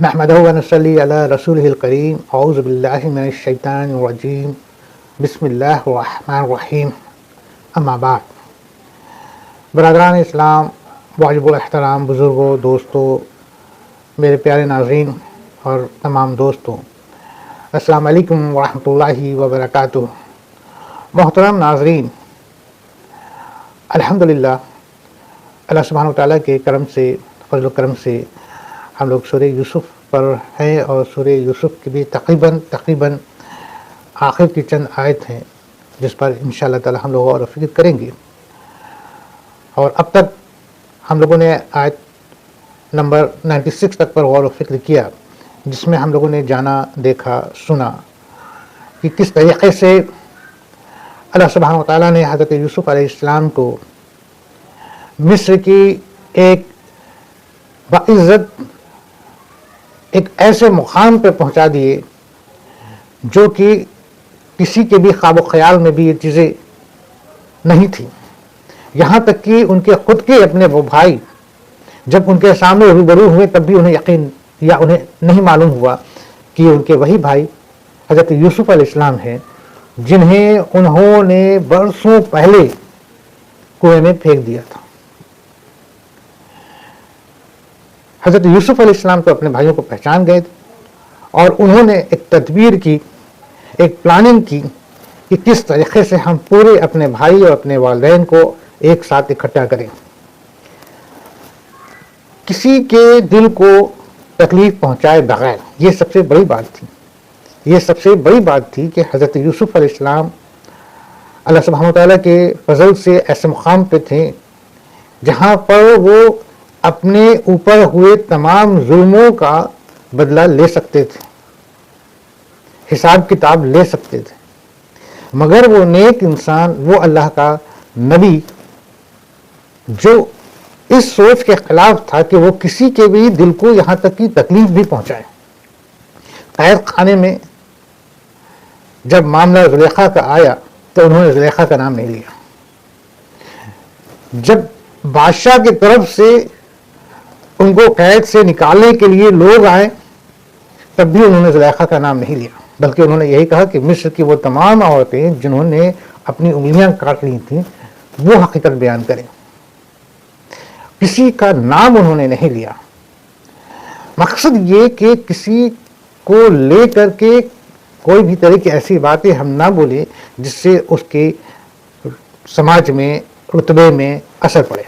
نحمده ونصلي على رسوله الكريم اعوذ بالله من الشیطان الرجیم بسم اللہ الرحمن الرحیم اما بعد برادران اسلام، واجب الاحترام بزرگوں، دوستوں، میرے پیارے ناظرین اور تمام دوستوں، السلام علیکم ورحمۃ اللہ وبرکاتہ۔ محترم ناظرین، الحمدللہ اللہ سبحانہ وتعالیٰ کے کرم سے، فضل و کرم سے ہم لوگ سورہ یوسف پر ہیں، اور سورہ یوسف کی بھی تقریباً آخر کی چند آیت ہیں جس پر انشاءاللہ تعالی ہم لوگ غور و فکر کریں گے۔ اور اب تک ہم لوگوں نے آیت نمبر 96 تک پر غور و فکر کیا، جس میں ہم لوگوں نے جانا، دیکھا، سنا کہ کس طریقے سے اللہ سبحانہ وتعالیٰ نے حضرت یوسف علیہ السلام کو مصر کی ایک باعزت ایک ایسے مقام پہ پہنچا دیے جو کہ کسی کے بھی خواب و خیال میں بھی یہ چیزیں نہیں تھیں۔ یہاں تک کہ ان کے خود کے اپنے وہ بھائی جب ان کے سامنے روبرو ہوئے تب بھی انہیں یقین یا انہیں نہیں معلوم ہوا کہ ان کے وہی بھائی حضرت یوسف علیہ السلام ہیں جنہیں انہوں نے برسوں پہلے کنویں میں پھینک دیا تھا۔ حضرت یوسف علیہ السلام تو اپنے بھائیوں کو پہچان گئے تھے، اور انہوں نے ایک تدبیر کی، ایک پلاننگ کی کہ کس طریقے سے ہم پورے اپنے بھائی اور اپنے والدین کو ایک ساتھ اکٹھا کریں۔ کسی کے دل کو تکلیف پہنچائے بغیر، یہ سب سے بڑی بات تھی۔ یہ سب سے بڑی بات تھی کہ حضرت یوسف علیہ السلام اللہ سبحانہ وتعالیٰ کے فضل سے ایسے مقام پہ تھے جہاں پر وہ اپنے اوپر ہوئے تمام ظلموں کا بدلہ لے سکتے تھے، حساب کتاب لے سکتے تھے، مگر وہ نیک انسان، وہ اللہ کا نبی جو اس سوچ کے خلاف تھا کہ وہ کسی کے بھی دل کو یہاں تک کی تکلیف بھی پہنچائے۔ قید خانے میں جب معاملہ زلیخا کا آیا تو انہوں نے زلیخا کا نام نہیں لیا۔ جب بادشاہ کی طرف سے ان کو قید سے نکالنے کے لیے لوگ آئے تب بھی انہوں نے زلیخا کا نام نہیں لیا، بلکہ انہوں نے یہی کہا کہ مصر کی وہ تمام عورتیں جنہوں نے اپنی انگلیاں کاٹ لی تھیں وہ حقیقت بیان کریں۔ کسی کا نام انہوں نے نہیں لیا۔ مقصد یہ کہ کسی کو لے کر کے کوئی بھی طرح کی ایسی باتیں ہم نہ بولیں جس سے اس کے سماج میں، رتبے میں اثر پڑے۔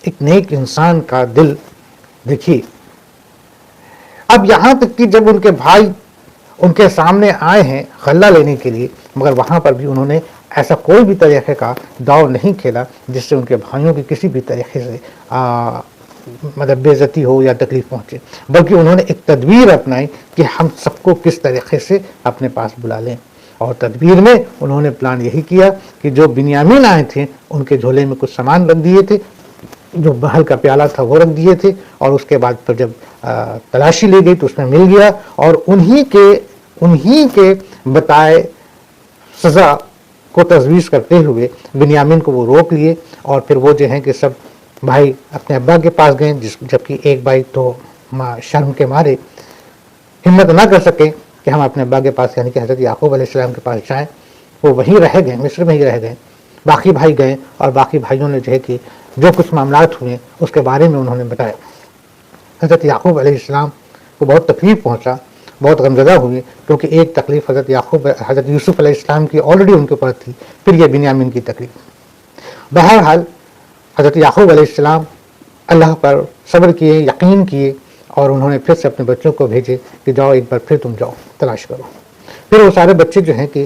ایک نیک انسان کا دل دیکھیے، اب یہاں تک کہ جب ان کے بھائی ان کے سامنے آئے ہیں غلہ لینے کے لیے، مگر وہاں پر بھی انہوں نے ایسا کوئی بھی طریقے کا داؤ نہیں کھیلا جس سے ان کے بھائیوں کی کسی بھی طریقے سے مطلب بے عزتی ہو یا تکلیف پہنچے، بلکہ انہوں نے ایک تدبیر اپنائی کہ ہم سب کو کس طریقے سے اپنے پاس بلا لیں۔ اور تدبیر میں انہوں نے پلان یہی کیا کہ جو بنیامین آئے تھے ان کے جھولے میں کچھ سامان رکھ دیے تھے، جو بحل کا پیالہ تھا وہ رکھ دیے تھے، اور اس کے بعد پھر جب تلاشی لی گئی تو اس میں مل گیا، اور انہی کے بتائے سزا کو تجویز کرتے ہوئے بنیامین کو وہ روک لیے، اور پھر وہ جو ہیں کہ سب بھائی اپنے ابا کے پاس گئے، جبکہ ایک بھائی تو شرم کے مارے ہمت نہ کر سکے کہ ہم اپنے ابا کے پاس یعنی کہ حضرت یعقوب علیہ السلام کے پاس جائیں، وہ وہیں رہ گئے، مصر میں ہی رہ گئے۔ باقی بھائی گئے، اور باقی بھائیوں نے جو ہے کہ جو کچھ معاملات ہوئے اس کے بارے میں انہوں نے بتایا۔ حضرت یعقوب علیہ السلام کو بہت تکلیف پہنچا، بہت غمزدہ ہوئے، کیونکہ ایک تکلیف حضرت یوسف علیہ السلام کی آلریڈی ان کے اوپر تھی، پھر یہ بنیامین کی تکلیف۔ بہرحال حضرت یعقوب علیہ السلام اللہ پر صبر کیے، یقین کیے، اور انہوں نے پھر سے اپنے بچوں کو بھیجے کہ جاؤ ایک بار پھر تم جاؤ تلاش کرو۔ پھر وہ سارے بچے جو ہیں کہ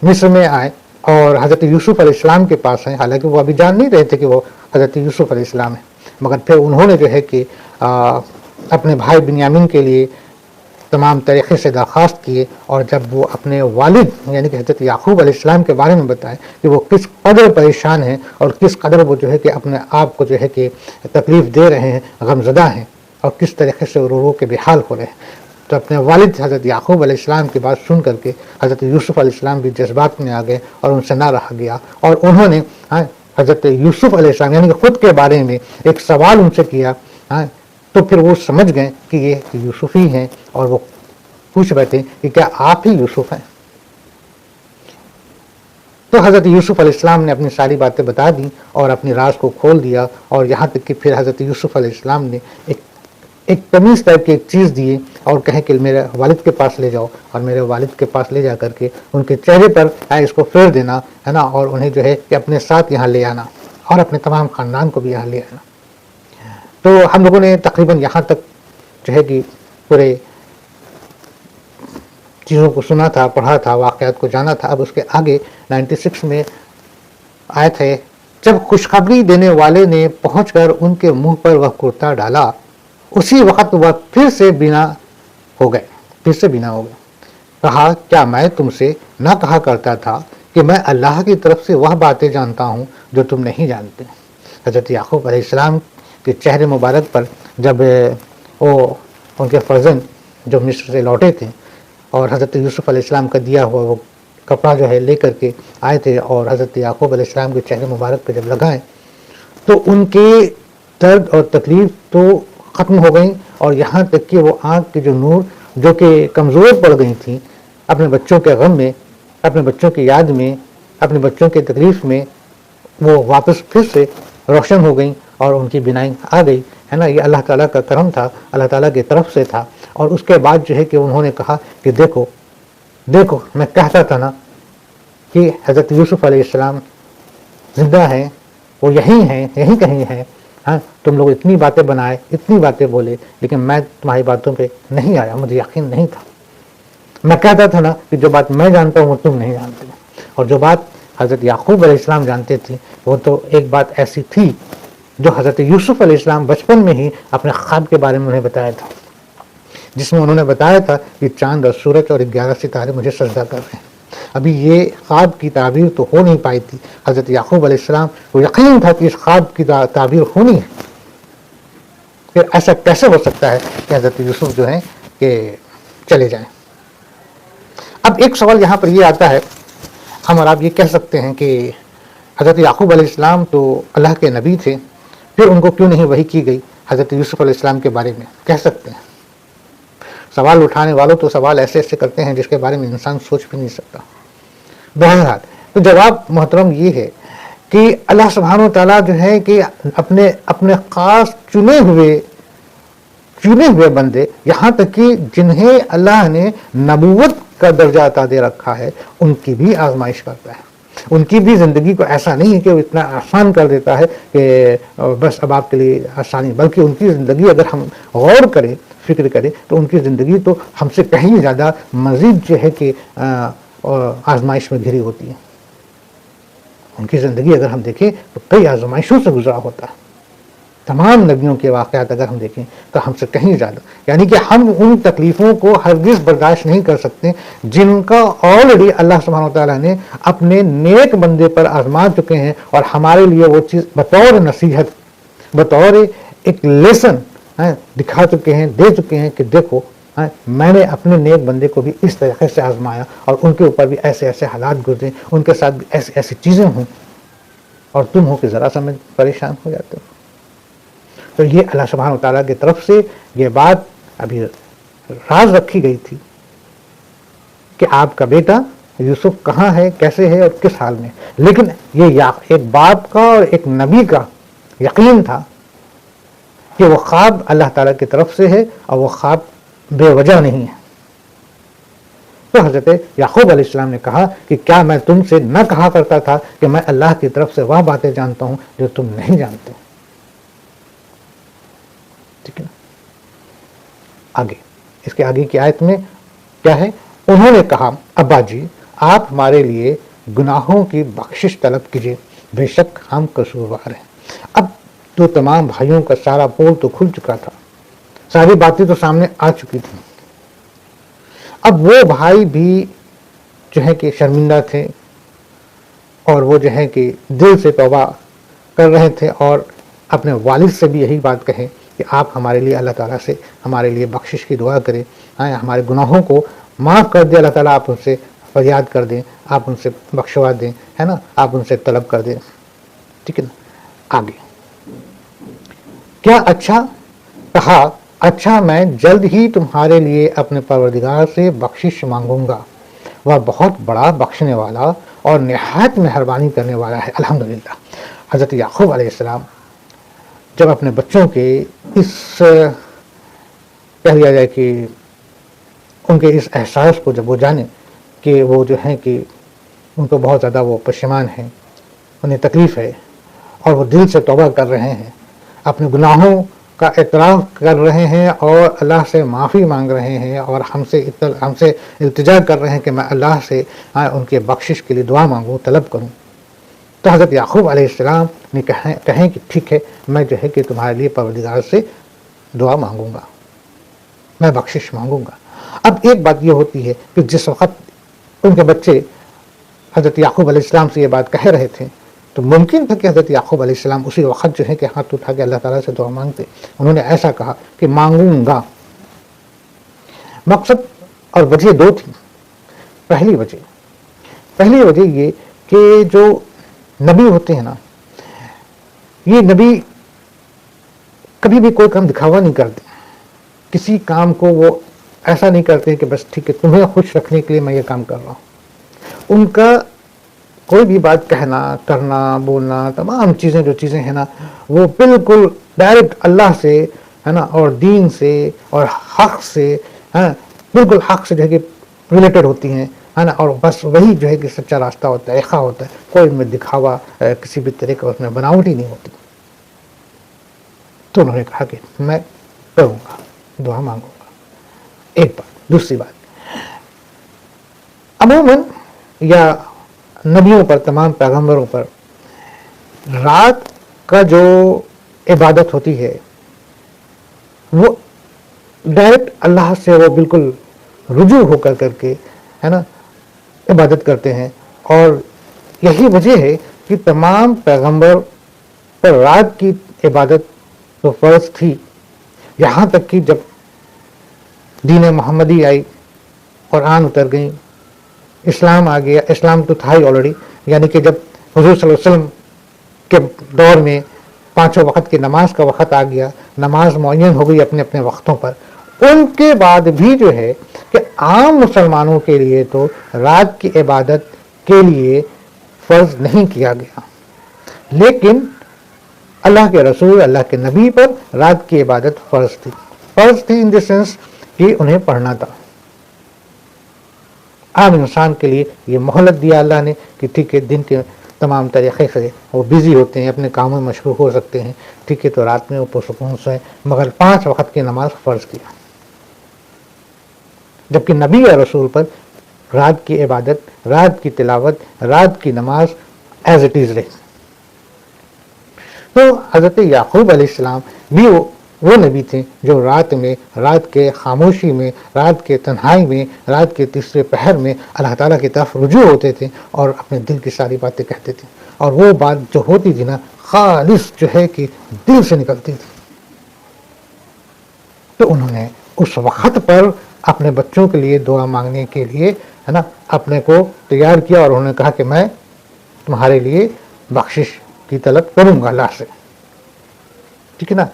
مصر میں آئے اور حضرت یوسف علیہ السلام کے پاس ہیں، حالانکہ وہ ابھی جان نہیں رہے تھے کہ وہ حضرت یوسف علیہ السلام ہیں، مگر پھر انہوں نے جو ہے کہ اپنے بھائی بنیامین کے لیے تمام طریقے سے درخواست کیے، اور جب وہ اپنے والد یعنی کہ حضرت یعقوب علیہ السلام کے بارے میں بتائے کہ وہ کس قدر پریشان ہیں اور کس قدر وہ جو ہے کہ اپنے آپ کو جو ہے کہ تکلیف دے رہے ہیں، غمزدہ ہیں، اور کس طریقے سے رو کے بے حال ہو رہے ہیں، تو اپنے والد حضرت یعقوب علیہ السلام کی بات سن کر کے حضرت یوسف علیہ السلام بھی جذبات میں آ گئے اور ان سے نہ رہا گیا، اور انہوں نے حضرت یوسف علیہ السلام یعنی کہ خود کے بارے میں ایک سوال ان سے کیا تو پھر وہ سمجھ گئے کہ یہ یوسف ہی ہیں، اور وہ پوچھ بیٹھے کہ کیا آپ ہی یوسف ہیں؟ تو حضرت یوسف علیہ السلام نے اپنی ساری باتیں بتا دیں اور اپنی راز کو کھول دیا، اور یہاں تک کہ پھر حضرت یوسف علیہ السلام نے ایک تمیز ٹائپ کی ایک چیز دیے اور کہیں کہ میرے والد کے پاس لے جاؤ، اور میرے والد کے پاس لے جا کر کے ان کے چہرے پر اس کو پھیر دینا ہے نا، اور انہیں جو ہے کہ اپنے ساتھ یہاں لے آنا، اور اپنے تمام خاندان کو بھی یہاں لے آنا۔ تو ہم لوگوں نے تقریباً یہاں تک جو ہے کہ پورے چیزوں کو سنا تھا، پڑھا تھا، واقعات کو جانا تھا۔ اب اس کے آگے 96 میں آیت ہے، جب خوشخبری دینے والے نے پہنچ کر ان کے منہ پر وہ کرتا ڈالا، اسی وقت وہ پھر سے بنا ہو گئے۔ کہا، کیا میں تم سے نہ کہا کرتا تھا کہ میں اللہ کی طرف سے وہ باتیں جانتا ہوں جو تم نہیں جانتے؟ حضرت یعقوب علیہ السلام کے چہرے مبارک پر جب وہ ان کے فرزند جو مصر سے لوٹے تھے اور حضرت یوسف علیہ السلام کا دیا ہوا وہ کپڑا جو ہے لے کر کے آئے تھے، اور حضرت یعقوب علیہ السلام کے چہرے مبارک پہ جب لگائے تو ان کے درد اور تکلیف تو ختم ہو گئیں، اور یہاں تک کہ وہ آنکھ کے جو نور جو کہ کمزور پڑ گئی تھیں اپنے بچوں کے غم میں، اپنے بچوں کی یاد میں، اپنے بچوں کے تکلیف میں، وہ واپس پھر سے روشن ہو گئیں اور ان کی بینائی آ گئی ہے نا۔ یہ اللہ تعالیٰ کا کرم تھا، اللہ تعالیٰ کی طرف سے تھا۔ اور اس کے بعد جو ہے کہ انہوں نے کہا کہ دیکھو میں کہتا تھا نا کہ حضرت یوسف علیہ السلام زندہ ہیں، وہ یہی ہیں، یہی کہیں ہیں۔ ہاں، تم لوگ اتنی باتیں بنائے، اتنی باتیں بولے، لیکن میں تمہاری باتوں پہ نہیں آیا، مجھے یقین نہیں تھا۔ میں کہتا تھا نا کہ جو بات میں جانتا ہوں وہ تم نہیں جانتے، اور جو بات حضرت یعقوب علیہ السلام جانتے تھے وہ تو ایک بات ایسی تھی جو حضرت یوسف علیہ السلام بچپن میں ہی اپنے خواب کے بارے میں انہیں بتایا تھا، جس میں انہوں نے بتایا تھا کہ چاند اور سورج اور 11 ستارے مجھے سجدہ کر رہے ہیں۔ ابھی یہ خواب کی تعبیر تو ہو نہیں پائی تھی۔ حضرت یعقوب علیہ السلام کو یقین تھا کہ اس خواب کی تعبیر ہونی ہے، پھر ایسا کیسے ہو سکتا ہے کہ حضرت یوسف جو ہیں کہ چلے جائیں۔ اب ایک سوال یہاں پر یہ آتا ہے، ہم اور آپ یہ کہہ سکتے ہیں کہ حضرت یعقوب علیہ السلام تو اللہ کے نبی تھے، پھر ان کو کیوں نہیں وحی کی گئی حضرت یوسف علیہ السلام کے بارے میں؟ کہہ سکتے ہیں۔ سوال اٹھانے والوں تو سوال ایسے ایسے کرتے ہیں جس کے بارے میں انسان سوچ بھی نہیں سکتا۔ بہرحال تو جواب محترم یہ ہے کہ اللہ سبحانہ و تعالیٰ جو ہے کہ اپنے خاص چنے ہوئے بندے، یہاں تک کہ جنہیں اللہ نے نبوت کا درجہ عطا دے رکھا ہے، ان کی بھی آزمائش کرتا ہے۔ ان کی بھی زندگی کو ایسا نہیں ہے کہ وہ اتنا آسان کر دیتا ہے کہ بس اب آپ کے لیے آسانی، بلکہ ان کی زندگی اگر ہم غور کریں، فکر کریں، تو ان کی زندگی تو ہم سے کہیں زیادہ مزید جو ہے کہ آزمائش میں گھری ہوتی ہے۔ ان کی زندگی اگر ہم دیکھیں تو کئی آزمائشوں سے گزرا ہوتا ہے۔ تمام نبیوں کے واقعات اگر ہم دیکھیں تو ہم سے کہیں زیادہ، یعنی کہ ہم ان تکلیفوں کو ہرگز برداشت نہیں کر سکتے جن کا آلریڈی اللہ سبحانہ وتعالیٰ نے اپنے نیک بندے پر آزما چکے ہیں، اور ہمارے لیے وہ چیز بطور نصیحت، بطور ایک لیسن دکھا چکے ہیں، دے چکے ہیں کہ دیکھو میں نے اپنے نیک بندے کو بھی اس طریقے سے آزمایا، اور ان کے اوپر بھی ایسے ایسے حالات گزرے، ان کے ساتھ بھی ایسی ایسی چیزیں ہوں، اور تم ہو کہ ذرا سا میں پریشان ہو جاتے ہو۔ تو یہ اللہ سبحانہ وتعالیٰ کی طرف سے یہ بات ابھی راز رکھی گئی تھی کہ آپ کا بیٹا یوسف کہاں ہے، کیسے ہے اور کس حال میں، لیکن یہ ایک باپ کا اور ایک نبی کا یقین تھا کہ وہ خواب اللہ تعالیٰ کی طرف سے ہے، اور وہ خواب بے وجہ نہیں ہے۔ تو حضرت یعقوب علیہ السلام نے کہا کہ کیا میں تم سے نہ کہا کرتا تھا کہ میں اللہ کی طرف سے وہ باتیں جانتا ہوں جو تم نہیں جانتے؟ ٹھیک ہے نا۔ آگے اس کے آگے کی آیت میں کیا ہے؟ انہوں نے کہا، ابا جی آپ ہمارے لیے گناہوں کی بخشش طلب کیجیے، بے شک ہم قصوروار ہیں۔ اب تو تمام بھائیوں کا سارا پول تو کھل چکا تھا، ساری باتیں تو سامنے آ چکی تھیں۔ اب وہ بھائی بھی جو ہے کہ شرمندہ تھے، اور وہ جو ہے کہ دل سے توبہ کر رہے تھے، اور اپنے والد سے بھی یہی بات کہیں کہ آپ ہمارے لیے اللہ تعالیٰ سے ہمارے لیے بخشش کی دعا کریں، ہمارے گناہوں کو معاف کر دیں اللہ تعالیٰ، آپ ان سے فریاد کر دیں، آپ ان سے بخشوا دیں، ہے نا، آپ ان سے طلب کر دیں۔ ٹھیک ہے نا۔ آگے کیا اچھا کہا اچھا میں جلد ہی تمہارے لیے اپنے پروردگار سے بخشش مانگوں گا، وہ بہت بڑا بخشنے والا اور نہایت مہربانی کرنے والا ہے۔ الحمدللہ حضرت یعقوب علیہ السلام جب اپنے بچوں کے اس کہہ لیا جائے کہ ان کے اس احساس کو جب وہ جانے کہ وہ جو ہیں کہ ان کو بہت زیادہ وہ پشیمان ہیں، انہیں تکلیف ہے، اور وہ دل سے توبہ کر رہے ہیں، اپنے گناہوں کا اعتراف کر رہے ہیں اور اللہ سے معافی مانگ رہے ہیں، اور ہم سے التجا کر رہے ہیں کہ میں اللہ سے ان کے بخشش کے لیے دعا مانگوں، طلب کروں، تو حضرت یعقوب علیہ السلام نے کہیں کہ ٹھیک ہے، میں جو ہے کہ تمہارے لیے پروردگار سے دعا مانگوں گا، میں بخشش مانگوں گا۔ اب ایک بات یہ ہوتی ہے کہ جس وقت ان کے بچے حضرت یعقوب علیہ السلام سے یہ بات کہہ رہے تھے تو ممکن تھا کہ حضرت یعقوب علیہ السلام اسی وقت جو ہے کہ ہاتھ اٹھا کے اللہ تعالیٰ سے دعا مانگتے۔ انہوں نے ایسا کہا کہ مانگوں گا۔ مقصد اور وجہ دو تھی۔ پہلی وجہ یہ کہ جو نبی ہوتے ہیں نا، یہ نبی کبھی بھی کوئی کام دکھاوا نہیں کرتے، کسی کام کو وہ ایسا نہیں کرتے کہ بس ٹھیک ہے تمہیں خوش رکھنے کے لیے میں یہ کام کر رہا ہوں۔ ان کا کوئی بھی بات کہنا، کرنا، بولنا، تمام چیزیں جو چیزیں ہیں نا، وہ بالکل ڈائریکٹ اللہ سے ہے نا، اور دین سے اور حق سے بالکل حق سے جو ہے کہ ریلیٹڈ ہوتی ہیں ہے نا، اور بس وہی جو ہے کہ سچا راستہ ہوتا ہے، ایخا ہوتا ہے، کوئی ان میں دکھاوا کسی بھی طرح کا اس میں بناوٹ ہی نہیں ہوتی۔ تو انہوں نے کہا کہ میں کروں گا، دعا مانگوں گا۔ ایک بات۔ دوسری بات، عموماً یا نبیوں پر، تمام پیغمبروں پر رات کا جو عبادت ہوتی ہے وہ ڈائریکٹ اللہ سے وہ بالکل رجوع ہو کر کے ہے نا عبادت کرتے ہیں، اور یہی وجہ ہے کہ تمام پیغمبر پر رات کی عبادت تو فرض تھی، یہاں تک کہ جب دین محمدی آئی، قرآن اتر گئی، اسلام آ گیا، اسلام تو تھا ہی آلریڈی، یعنی کہ جب حضور صلی اللہ علیہ وسلم کے دور میں پانچوں وقت کی نماز کا وقت آ گیا، نماز معین ہو گئی اپنے اپنے وقتوں پر، ان کے بعد بھی جو ہے کہ عام مسلمانوں کے لیے تو رات کی عبادت کے لیے فرض نہیں کیا گیا، لیکن اللہ کے رسول، اللہ کے نبی پر رات کی عبادت فرض تھی ان دی سینس کہ انہیں پڑھنا تھا۔ عام انسان کے لیے یہ مہلت دیا اللہ نے کہ ٹھیک ہے دن کے تمام طریقے سے وہ بزی ہوتے ہیں، اپنے کاموں میں مشروف ہو سکتے ہیں، ٹھیک ہے تو رات میں وہ پرسکون سوئیں، مگر 5 وقت کی نماز فرض کیا، جبکہ نبی یا رسول پر رات کی عبادت، رات کی تلاوت، رات کی نماز ایز اٹ از رہی۔ تو حضرت یعقوب علیہ السلام بھی وہ نبی تھے جو رات میں، رات کے خاموشی میں، رات کے تنہائی میں، رات کے تیسرے پہر میں اللہ تعالیٰ کی طرف رجوع ہوتے تھے اور اپنے دل کی ساری باتیں کہتے تھے، اور وہ بات جو ہوتی تھی نا خالص جو ہے کہ دل سے نکلتی تھی۔ تو انہوں نے اس وقت پر اپنے بچوں کے لیے دعا مانگنے کے لیے ہے نا اپنے کو تیار کیا، اور انہوں نے کہا کہ میں تمہارے لیے بخشش کی طلب کروں گا اللہ سے، ٹھیک ہے نا۔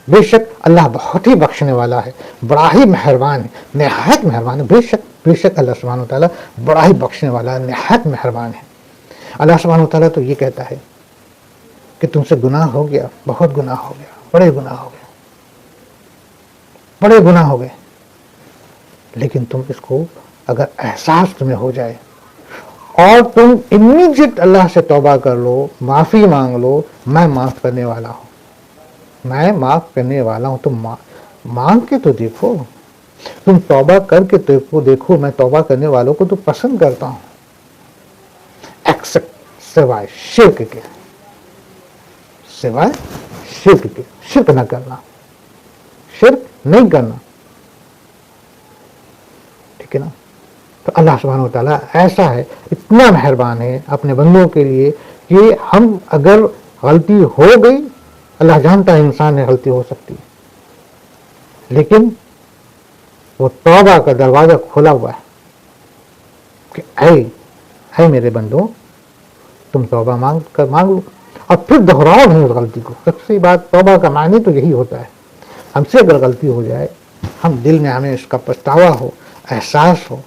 بے شک اللہ بہت ہی بخشنے والا ہے، بڑا ہی مہربان ہے، نہایت مہربان ہے۔ بے شک اللہ سبحانہ وتعالیٰ بڑا ہی بخشنے والا ہے، نہایت مہربان ہے۔ اللہ سبحانہ وتعالیٰ تو یہ کہتا ہے کہ تم سے گناہ ہو گیا، بہت گناہ ہو گیا، بڑے گناہ ہو گئے، لیکن تم اس کو اگر احساس تمہیں ہو جائے اور تم امیڈیٹ اللہ سے توبہ کر لو، معافی مانگ لو، میں معاف کرنے والا ہوں، میں معاف کرنے والا ہوں، تم مانگ کے تو دیکھو، تم توبہ کر کے دیکھو، میں توبہ کرنے والوں کو تو پسند کرتا ہوں، ایکسپٹ سوائے شرک کے، شرک نہ کرنا، شرک نہیں کرنا، ٹھیک ہے نا۔ تو اللہ سبحانہ وتعالیٰ ایسا ہے، اتنا مہربان ہے اپنے بندوں کے لیے کہ ہم اگر غلطی ہو گئی، اللہ جانتا ہے انسان میں غلطی ہو سکتی ہے، لیکن وہ توبہ کا دروازہ کھلا ہوا ہے کہ اے میرے بندوں تم توبہ مانگ لو، اور پھر دہراؤ نہیں اس غلطی کو۔ سب سے بات توبہ کا معنی تو یہی ہوتا ہے ہم سے اگر غلطی ہو جائے، ہم دل میں ہمیں اس کا پچھتاوا ہو، احساس ہو،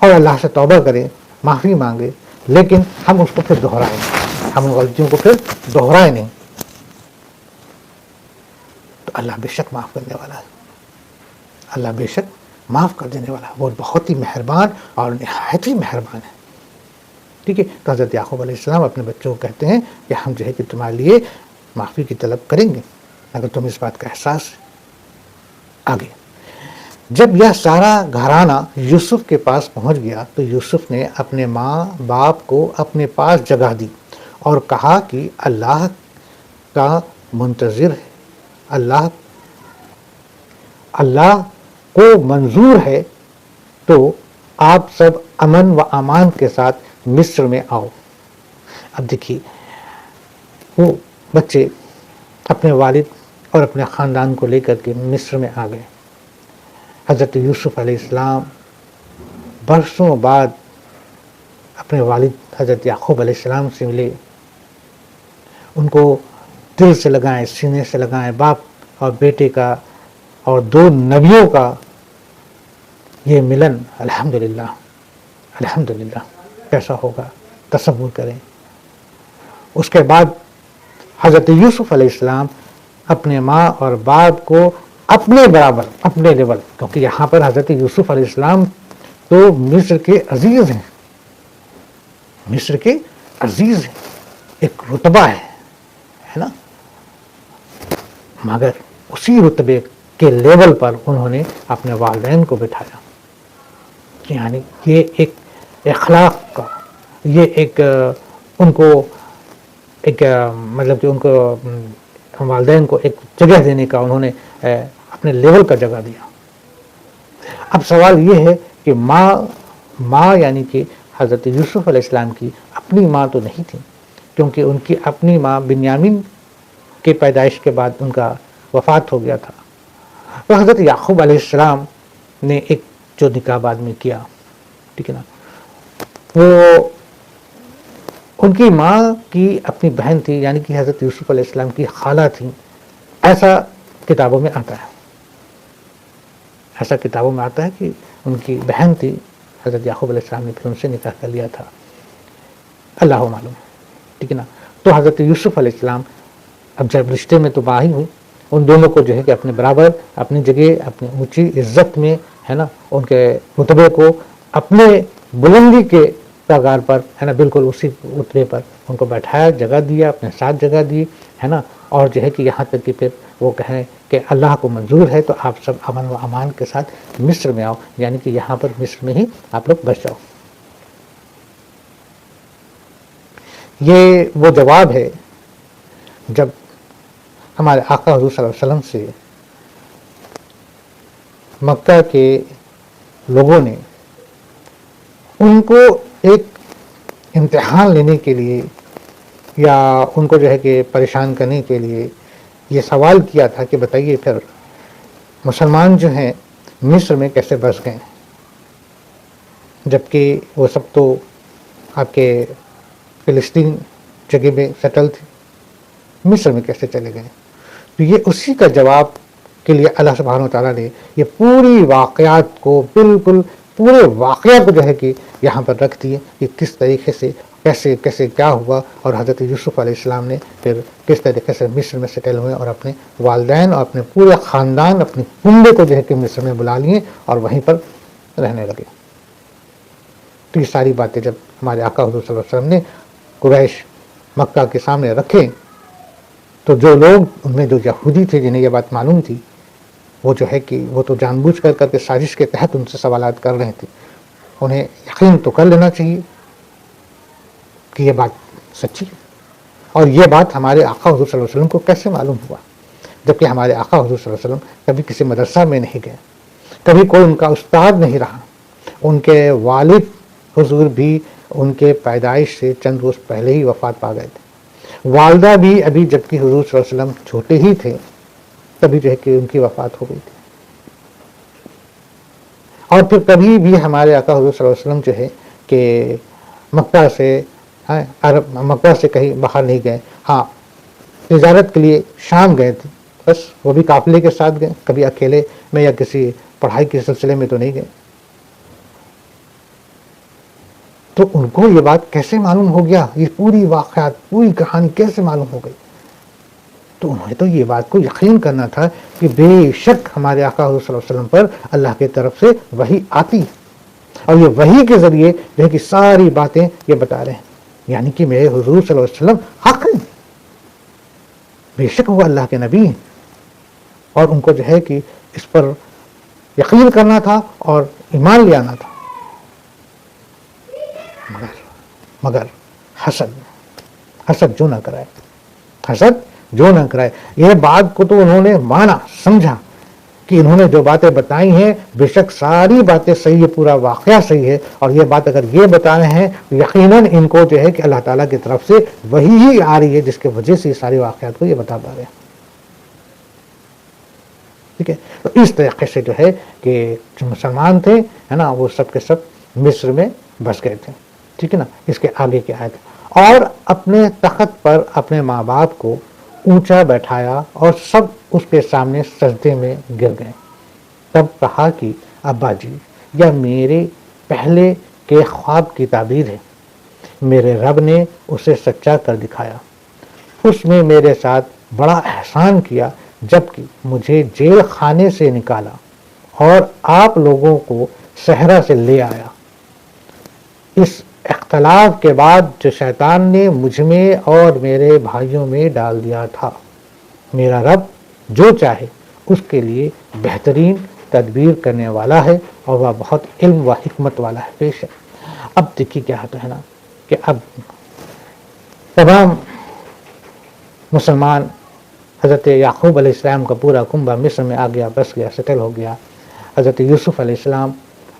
اور اللہ سے توبہ کریں، معافی مانگے، لیکن ہم اس کو پھر دہرائیں، ہم ان غلطیوں کو پھر دہرائیں نہیں، تو اللہ بے شک معاف کرنے والا ہے، اللہ بے شک معاف کر دینے والا ہے، وہ بہت ہی مہربان اور نہایت ہی مہربان ہے۔ ٹھیک ہے، تو حضرت یعقوب علیہ السلام اپنے بچوں کو کہتے ہیں کہ ہم جو ہے کہ تمہارے لیے معافی کی طلب کریں گے اگر تم اس بات کا احساس آگے۔ جب یہ سارا گھرانہ یوسف کے پاس پہنچ گیا تو یوسف نے اپنے ماں باپ کو اپنے پاس جگہ دی اور کہا کہ اللہ کا منتظر ہے، اللہ کو منظور ہے تو آپ سب امن و امان کے ساتھ مصر میں آؤ۔ اب دیکھیے، وہ بچے اپنے والد اور اپنے خاندان کو لے کر کے مصر میں آ گئے۔ حضرت یوسف علیہ السلام برسوں بعد اپنے والد حضرت یعقوب علیہ السلام سے ملے، ان کو دل سے لگائیں، سینے سے لگائیں، باپ اور بیٹے کا اور دو نبیوں کا یہ ملن، الحمدللہ الحمدللہ کیسا ہوگا تصور کریں۔ اس کے بعد حضرت یوسف علیہ السلام اپنے ماں اور باپ کو اپنے برابر، اپنے لیول، کیونکہ یہاں پر حضرت یوسف علیہ السلام تو مصر کے عزیز ہیں، مصر کے عزیز ہیں، ایک رتبہ ہے نا، مگر اسی رتبے کے لیول پر انہوں نے اپنے والدین کو بٹھایا، یعنی یہ ایک اخلاق کا، یہ ایک ان کو ایک مطلب کہ ان کو والدین کو ایک جگہ دینے کا انہوں نے اپنے لیول کا جگہ دیا۔ اب سوال یہ ہے کہ ماں یعنی کہ حضرت یوسف علیہ السلام کی اپنی ماں تو نہیں تھی، کیونکہ ان کی اپنی ماں بنیامین کے پیدائش کے بعد ان کا وفات ہو گیا تھا، تو حضرت یعقوب علیہ السلام نے ایک جو نکاح بعد میں کیا، ٹھیک ہے نا، وہ ان کی ماں کی اپنی بہن تھی، یعنی کہ حضرت یوسف علیہ السلام کی خالہ تھی، ایسا کتابوں میں آتا ہے، ایسا کتابوں میں آتا ہے کہ ان کی بہن تھی، حضرت یعقوب علیہ السلام نے پھر ان سے نکاح کر لیا تھا، اللہ معلوم، ٹھیک ہے نا۔ تو حضرت یوسف علیہ السلام اب جب رشتے میں تو باہی ہوئی، ان دونوں کو جو ہے کہ اپنے برابر، اپنی جگہ، اپنی اونچی عزت میں، ہے نا، ان کے رتبے کو اپنے بلندی کے پگار پر، ہے نا، بالکل اسی رتبے پر ان کو بیٹھایا، جگہ دیا، اپنے ساتھ جگہ دی، ہے نا، اور جو ہے کہ یہاں تک کہ پھر وہ کہیں کہ اللہ کو منظور ہے تو آپ سب امن و امان کے ساتھ مصر میں آؤ، یعنی کہ یہاں پر مصر میں ہی آپ لوگ بچ جاؤ۔ یہ وہ جواب ہے جب ہمارے آقا حضور صلی اللہ علیہ وسلم سے مکہ کے لوگوں نے ان کو ایک امتحان لینے کے لیے یا ان کو جو ہے کہ پریشان کرنے کے لیے یہ سوال کیا تھا کہ بتائیے پھر مسلمان جو ہیں مصر میں کیسے بس گئے، جبکہ وہ سب تو آپ کے فلسطین جگہ میں سیٹل تھے، مصر میں کیسے چلے گئے؟ تو یہ اسی کا جواب کے لیے اللہ سبحانہ و تعالیٰ نے یہ پوری واقعات کو، بالکل پورے واقعہ کو جو ہے کہ یہاں پر رکھ دیے کہ کس طریقے سے کیسے کیسے کیا ہوا، اور حضرت یوسف علیہ السلام نے پھر کس طریقے سے مصر میں سیٹل ہوئے اور اپنے والدین اور اپنے پورے خاندان، اپنے کنبے کو جو ہے کہ مصر میں بلا لیے اور وہیں پر رہنے لگے۔ تو یہ ساری باتیں جب ہمارے آقا حضور صلی اللہ علیہ وسلم نے قریش مکہ کے سامنے رکھے تو جو لوگ ان میں جو یہودی تھے جنہیں یہ بات معلوم تھی، وہ جو ہے کہ وہ تو جان بوجھ کر کے سازش کے تحت ان سے سوالات کر رہے تھے، انہیں یقین تو کر لینا چاہیے کہ یہ بات سچی ہے۔ اور یہ بات ہمارے آقا حضور صلی اللہ علیہ وسلم کو کیسے معلوم ہوا، جبکہ ہمارے آقا حضور صلی اللہ علیہ وسلم کبھی کسی مدرسہ میں نہیں گئے، کبھی کوئی ان کا استاد نہیں رہا، ان کے والد حضور بھی ان کے پیدائش سے چند روز پہلے ہی وفات پا گئے تھے، والدہ بھی ابھی جبکہ حضور صلی اللہ علیہ وسلم چھوٹے ہی تھے تبھی جو ہے کہ ان کی وفات ہو گئی تھی، اور پھر کبھی بھی ہمارے آقا حضور صلی اللہ علیہ وسلم جو ہے کہ مکہ سے کہیں باہر نہیں گئے، ہاں تجارت کے لیے شام گئے تھے، بس وہ بھی قافلے کے ساتھ گئے، کبھی اکیلے میں یا کسی پڑھائی کے سلسلے میں تو نہیں گئے. تو ان کو یہ بات کیسے معلوم ہو گیا، یہ پوری واقعات پوری کہانی کیسے معلوم ہو گئی؟ تو انہیں تو یہ بات کو یقین کرنا تھا کہ بے شک ہمارے آقا حضور صلی اللہ علیہ وسلم پر اللہ کی طرف سے وحی آتی اور یہ وحی کے ذریعے جو ہے کہ ساری باتیں یہ بتا رہے ہیں، یعنی کہ میرے حضور صلی اللہ علیہ وسلم حق ہیں، بے شک وہ اللہ کے نبی ہیں، اور ان کو جو ہے کہ اس پر یقین کرنا تھا اور ایمان لے آنا تھا. مگر حسد جو نہ کرائے، حسد جو نہ کرائے. یہ بات کو تو انہوں نے مانا، سمجھا کہ انہوں نے جو باتیں بتائی ہیں بے شک ساری باتیں صحیح ہے، پورا واقعہ صحیح ہے، اور یہ بات اگر یہ بتا رہے ہیں تو یقیناً ان کو جو ہے کہ اللہ تعالیٰ کی طرف سے وہی ہی آ رہی ہے جس کی وجہ سے یہ ساری واقعات کو یہ بتا پا رہے ہیں. ٹھیک ہے، تو اس طریقے سے جو ہے کہ جو مسلمان تھے ہے نا، وہ سب کے سب مصر میں بس گئے تھے. ٹھیک ہے نا. اس کے آگے کی آیت، اور اپنے تخت پر اپنے ماں باپ کو اونچا بیٹھایا اور سب اس کے سامنے سجدے میں گر گئے. تب کہا کہ ابا جی، یا میرے پہلے کے خواب کی تعبیر ہے، میرے رب نے اسے سچا کر دکھایا. اس نے میرے ساتھ بڑا احسان کیا جبکہ مجھے جیل خانے سے نکالا اور آپ لوگوں کو صحرا سے لے آیا. اس اختلاف کے بعد جو شیطان نے مجھ میں اور میرے بھائیوں میں ڈال دیا تھا، میرا رب جو چاہے اس کے لیے بہترین تدبیر کرنے والا ہے اور وہ بہت علم و حکمت والا ہے. پیش ہے. اب دیکھیے کیا ہوتا ہے نا کہ اب تمام مسلمان، حضرت یعقوب علیہ السلام کا پورا کنبہ مصر میں آ گیا، بس گیا، سیٹل ہو گیا. حضرت یوسف علیہ السلام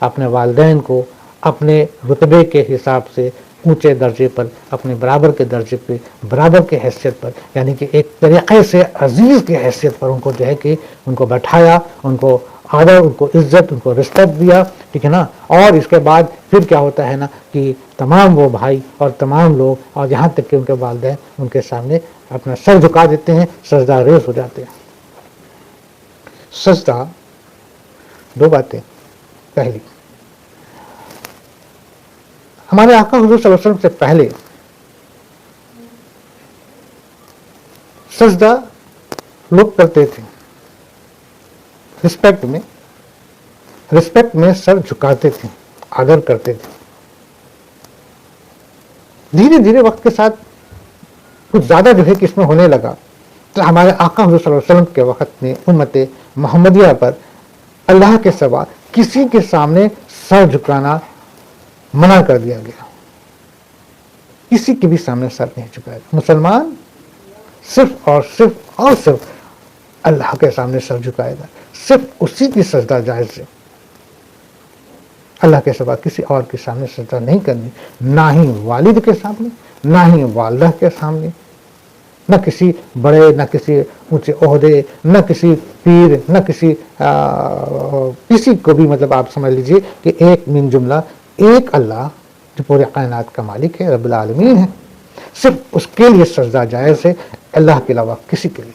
اپنے والدین کو اپنے رتبے کے حساب سے اونچے درجے پر، اپنے برابر کے درجے پہ، برابر کے حیثیت پر، یعنی کہ ایک طریقے سے عزیز کی حیثیت پر ان کو جو ہے کہ ان کو بیٹھایا، ان کو آدر، ان کو عزت، ان کو رسپیکٹ دیا. ٹھیک ہے نا. اور اس کے بعد پھر کیا ہوتا ہے نا کہ تمام وہ بھائی اور تمام لوگ اور یہاں تک کہ ان کے والدین ان کے سامنے اپنا سر جھکا دیتے ہیں، سجدہ ریز ہو جاتے ہیں. سجدہ، دو باتیں. پہلی، ہمارے آقا حضور صلی اللہ علیہ وسلم سے پہلے سجدہ لوگ کرتے تھے رسپیکٹ میں سر جھکاتے تھے، آدر کرتے تھے. دھیرے دھیرے وقت کے ساتھ کچھ زیادہ جو ہے کہ اس میں ہونے لگا، تو ہمارے آقا حضور صلی اللہ علیہ وسلم کے وقت میں امت محمدیہ پر اللہ کے سوا کسی کے سامنے سر جھکانا منع کر دیا گیا. کسی کے بھی سامنے سر نہیں جھکایا. مسلمان صرف اور صرف اللہ کے سامنے سر جھکائے گا، صرف اسی کی سجدہ جائز ہے. اللہ کے سوا کسی اور کے سامنے سجدہ نہیں کرنی، نہ ہی والد کے سامنے، نہ ہی والدہ کے سامنے، نہ کسی بڑے، نہ کسی اونچے عہدے، نہ کسی پیر، نہ کسی کو بھی. مطلب آپ سمجھ لیجئے کہ ایک من جملہ ایک اللہ جو پورے کائنات کا مالک ہے، رب العالمین ہے، صرف اس کے لیے سجدہ جائز ہے، اللہ کے علاوہ کسی کے لیے.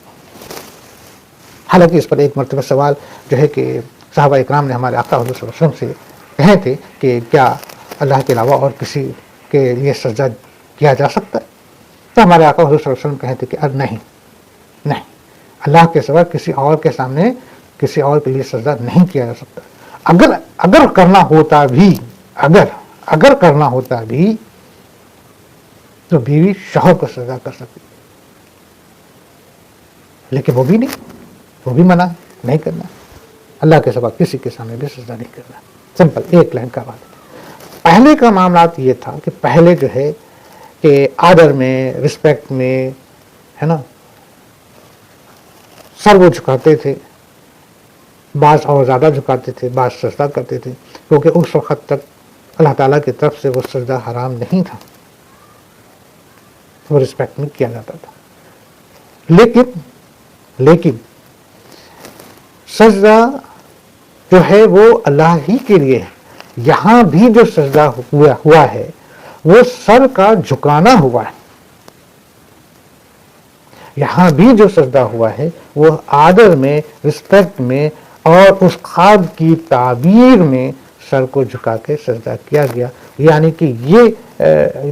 حالانکہ اس پر ایک مرتبہ سوال جو ہے کہ صحابہ اکرام نے ہمارے آقا حضور صلی اللہ علیہ وسلم سے کہے تھے کہ کیا اللہ کے علاوہ اور کسی کے لیے سجدہ کیا جا سکتا ہے؟ تو ہمارے آقا حضور صلی اللہ علیہ وسلم کہتے کہ نہیں، اللہ کے سوا کسی اور کے سامنے کسی اور کے لیے سجدہ نہیں کیا جا سکتا. اگر کرنا ہوتا بھی، اگر کرنا ہوتا بھی تو بیوی شوہر کو سجدہ کر سکتی، لیکن وہ بھی نہیں، وہ بھی منع نہیں کرنا. اللہ کے سوا کسی کے سامنے بھی سجدہ نہیں کرنا. سمپل ایک لائن کا بات. پہلے کا معاملات یہ تھا کہ پہلے جو ہے کہ آدر میں، رسپیکٹ میں ہے نا، سر وہ جھکاتے تھے، بعض اور زیادہ جھکاتے تھے، بعض سجدہ کرتے تھے، کیونکہ اس وقت تک اللہ تعالیٰ کی طرف سے وہ سجدہ حرام نہیں تھا، وہ رسپیکٹ میں کیا جاتا تھا. لیکن سجدہ جو ہے وہ اللہ ہی کے لیے ہے. یہاں بھی جو سجدہ ہوا ہے وہ سر کا جھکانا ہوا ہے. یہاں بھی جو سجدہ ہوا ہے وہ آدر میں، رسپیکٹ میں اور اس خواب کی تعبیر میں سر کو جھکا کے سجدہ کیا گیا. یعنی کہ یہ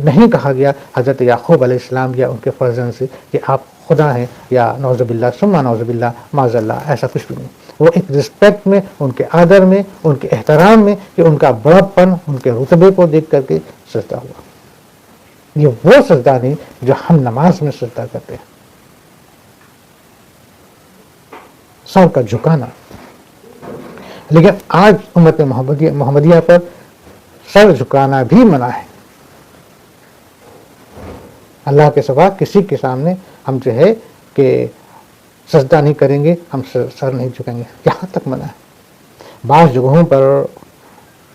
نہیں کہا گیا حضرت یعقوب علیہ السلام یا ان کے فرزند سے کہ آپ خدا ہیں یا نعوذ باللہ ثم نعوذ باللہ معاذ اللہ، ایسا کچھ بھی نہیں. وہ ایک رسپیکٹ میں، ان کے آدر میں، ان کے احترام میں کہ ان کا بڑپن، ان کے رتبے کو دیکھ کر کے سجدہ ہوا. یہ وہ سجدہ نہیں جو ہم نماز میں سجدہ کرتے ہیں، سر کا جھکانا. لیکن آج امت محمدیہ پر سر جھکانا بھی منع ہے. اللہ کے سوا کسی کے سامنے ہم جو ہے کہ سجدہ نہیں کریں گے، ہم سر نہیں جھکیں گے، یہاں تک منع ہے. بعض جگہوں پر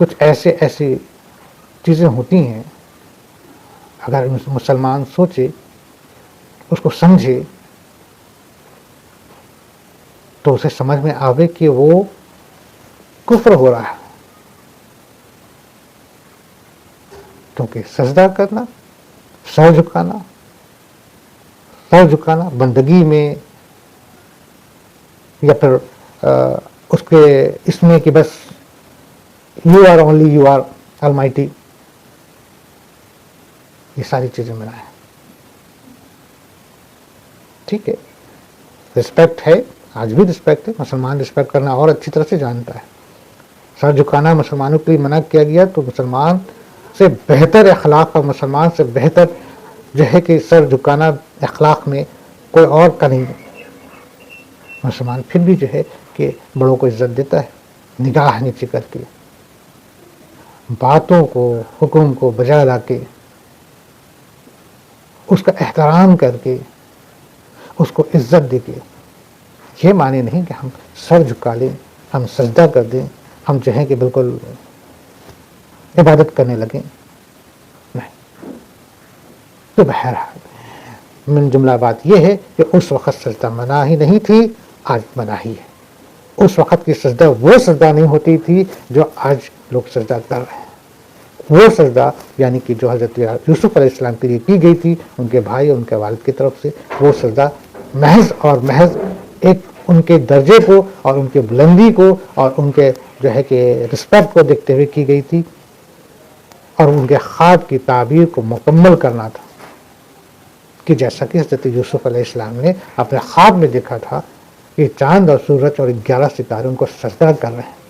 کچھ ایسی چیزیں ہوتی ہیں، اگر مسلمان سوچے، اس کو سمجھے، تو اسے سمجھ میں آوے کہ وہ کفر ہو رہا ہے. کیونکہ سجدہ کرنا، سر جھکانا بندگی میں یا پھر اس کے اس میں کہ بس you are only you are almighty, یہ ساری چیزیں منع ہے. ٹھیک ہے، رسپیکٹ ہے، آج بھی رسپیکٹ ہے، مسلمان رسپیکٹ کرنا اور اچھی طرح سے جانتا ہے. سر جھکانا مسلمانوں کے لیے منع کیا گیا، تو مسلمان سے بہتر اخلاق اور مسلمان سے بہتر جو ہے کہ سر جھکانا اخلاق میں کوئی اور کا نہیں. مسلمان پھر بھی جو ہے کہ بڑوں کو عزت دیتا ہے، نگاہ نیچے کر کے، باتوں کو، حکم کو بجا لا کے، اس کا احترام کر کے، اس کو عزت دے کے. یہ معنی نہیں کہ ہم سر جھکا لیں، ہم سجدہ کر دیں، ہم جو ہے کہ بالکل عبادت کرنے لگیں، نہیں. تو بہرحال من جملہ بات یہ ہے کہ اس وقت سجدہ منع ہی نہیں تھی، آج منع ہی ہے. اس وقت کی سجدہ وہ سجدہ نہیں ہوتی تھی جو آج لوگ سجدہ کر رہے ہیں. وہ سجدہ یعنی کہ جو حضرت یوسف علیہ السلام کے لیے کی گئی تھی ان کے بھائی اور ان کے والد کی طرف سے، وہ سجدہ محض اور محض ایک ان کے درجے کو اور ان کے بلندی کو اور ان کے جو ہے کہ رسپیکٹ کو دیکھتے ہوئے کی گئی تھی، اور ان کے خواب کی تعبیر کو مکمل کرنا تھا. کہ جیسا کہ حضرت یوسف علیہ السلام نے اپنے خواب میں دیکھا تھا کہ چاند اور سورج اور 11 ستارے ان کو سجدہ کر رہے ہیں،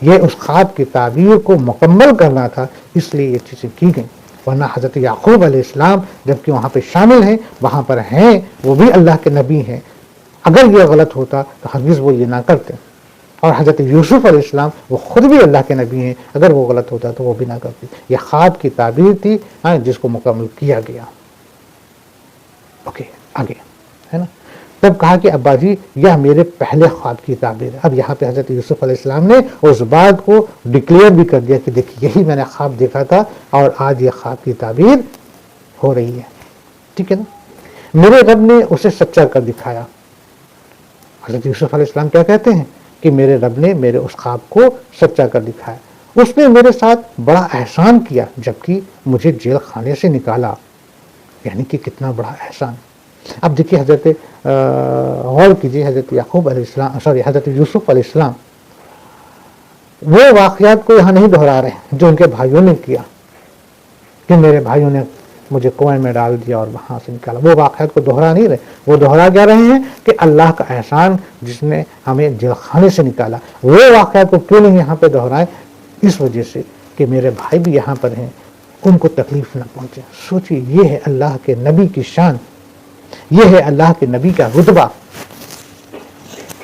یہ اس خواب کی تعبیر کو مکمل کرنا تھا، اس لیے یہ چیزیں کی گئیں. ورنہ حضرت یعقوب علیہ السلام جبکہ وہاں پہ شامل ہیں، وہاں پر ہیں، وہ بھی اللہ کے نبی ہیں، اگر یہ غلط ہوتا تو ہرگز وہ یہ نہ کرتے. اور حضرت یوسف علیہ السلام وہ خود بھی اللہ کے نبی ہیں، اگر وہ غلط ہوتا تو وہ بھی نہ کرتے. یہ خواب کی تعبیر تھی جس کو مکمل کیا گیا. اوکے، آگے ہے نا. تب کہا کہ ابا جی یہ میرے پہلے خواب کی تعبیر ہے. اب یہاں پہ حضرت یوسف علیہ السلام نے اس بات کو ڈکلیئر بھی کر دیا کہ دیکھیے یہی میں نے خواب دیکھا تھا اور آج یہ خواب کی تعبیر ہو رہی ہے. ٹھیک ہے نا. میرے رب نے اسے سچا کر دکھایا. حضرت یوسف علیہ السلام کیا کہتے ہیں کہ میرے رب نے میرے اس خواب کو سچا کر دکھایا. اس نے میرے ساتھ بڑا احسان کیا جبکہ مجھے جیل خانے سے نکالا. یعنی کہ کتنا بڑا احسان. اب دیکھیے حضرت غور کیجیے، حضرت یعقوب علیہ السلام حضرت یوسف علیہ السلام وہ واقعات کو یہاں نہیں دہرا رہے ہیں جو ان کے بھائیوں نے کیا کہ میرے بھائیوں نے مجھے کنویں میں ڈال دیا اور وہاں سے نکالا. وہ واقعات کو دہرا نہیں رہے، وہ دہرا کیا رہے ہیں کہ اللہ کا احسان جس نے ہمیں جیل خانے سے نکالا. وہ واقعات کو کیوں نہیں یہاں پہ دہرائے؟ اس وجہ سے کہ میرے بھائی بھی یہاں پر ہیں، ان کو تکلیف نہ پہنچے. سوچیے، یہ ہے اللہ کے نبی کی شان، یہ ہے اللہ کے نبی کا رتبہ،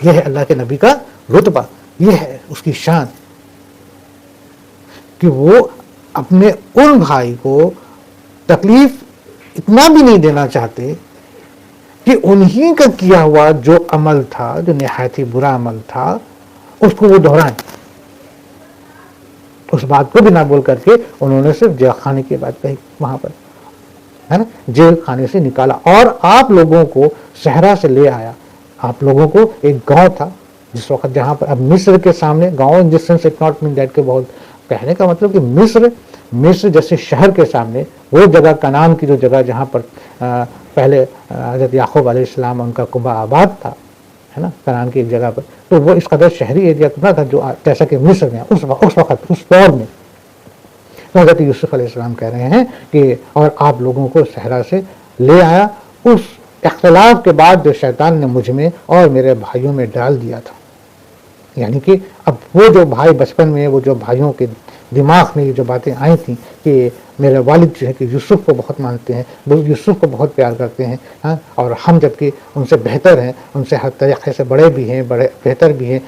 یہ ہے اللہ کے نبی کا رتبہ، یہ ہے اس کی شان کہ وہ اپنے ان بھائی کو تکلیف اتنا بھی نہیں دینا چاہتے کہ انہی کا کیا ہوا جو عمل تھا، جو نہایت ہی برا عمل تھا، اس کو وہ دہرائیں. اس بات کو بھی نہ بول کر کے انہوں نے صرف جیل خانے کی بات کہی وہاں پر، ہے نا. جیل خانے سے نکالا اور آپ لوگوں کو صحرا سے لے آیا. آپ لوگوں کو ایک گاؤں تھا جس وقت جہاں پر اب مصر کے سامنے گاؤں، جس sense it not mean that کہ بہت کہنے کا مطلب کہ مصر جیسے شہر کے سامنے وہ جگہ کنعان کی جو جگہ جہاں پر پہلے حضرت یعقوب علیہ السلام ان کا کنبہ آباد تھا، ہے نا، کنعان کی ایک جگہ پر، تو وہ اس قدر شہری ایریا نہ تھا جو جیسا کہ مصر میں اس وقت اس دور میں. تو حضرت یوسف علیہ السلام کہہ رہے ہیں کہ اور آپ لوگوں کو صحرا سے لے آیا اس اختلاف کے بعد جو شیطان نے مجھ میں اور میرے بھائیوں میں ڈال دیا تھا. یعنی کہ اب وہ جو بھائی بچپن میں وہ جو بھائیوں کے دماغ میں یہ جو باتیں آئی تھیں کہ میرے والد جو ہے کہ یوسف کو بہت مانتے ہیں، وہ یوسف کو بہت پیار کرتے ہیں، ہاں، اور ہم جبکہ ان سے بہتر ہیں، ان سے ہر طریقے سے بڑے بھی ہیں، بڑے بہتر بھی ہیں،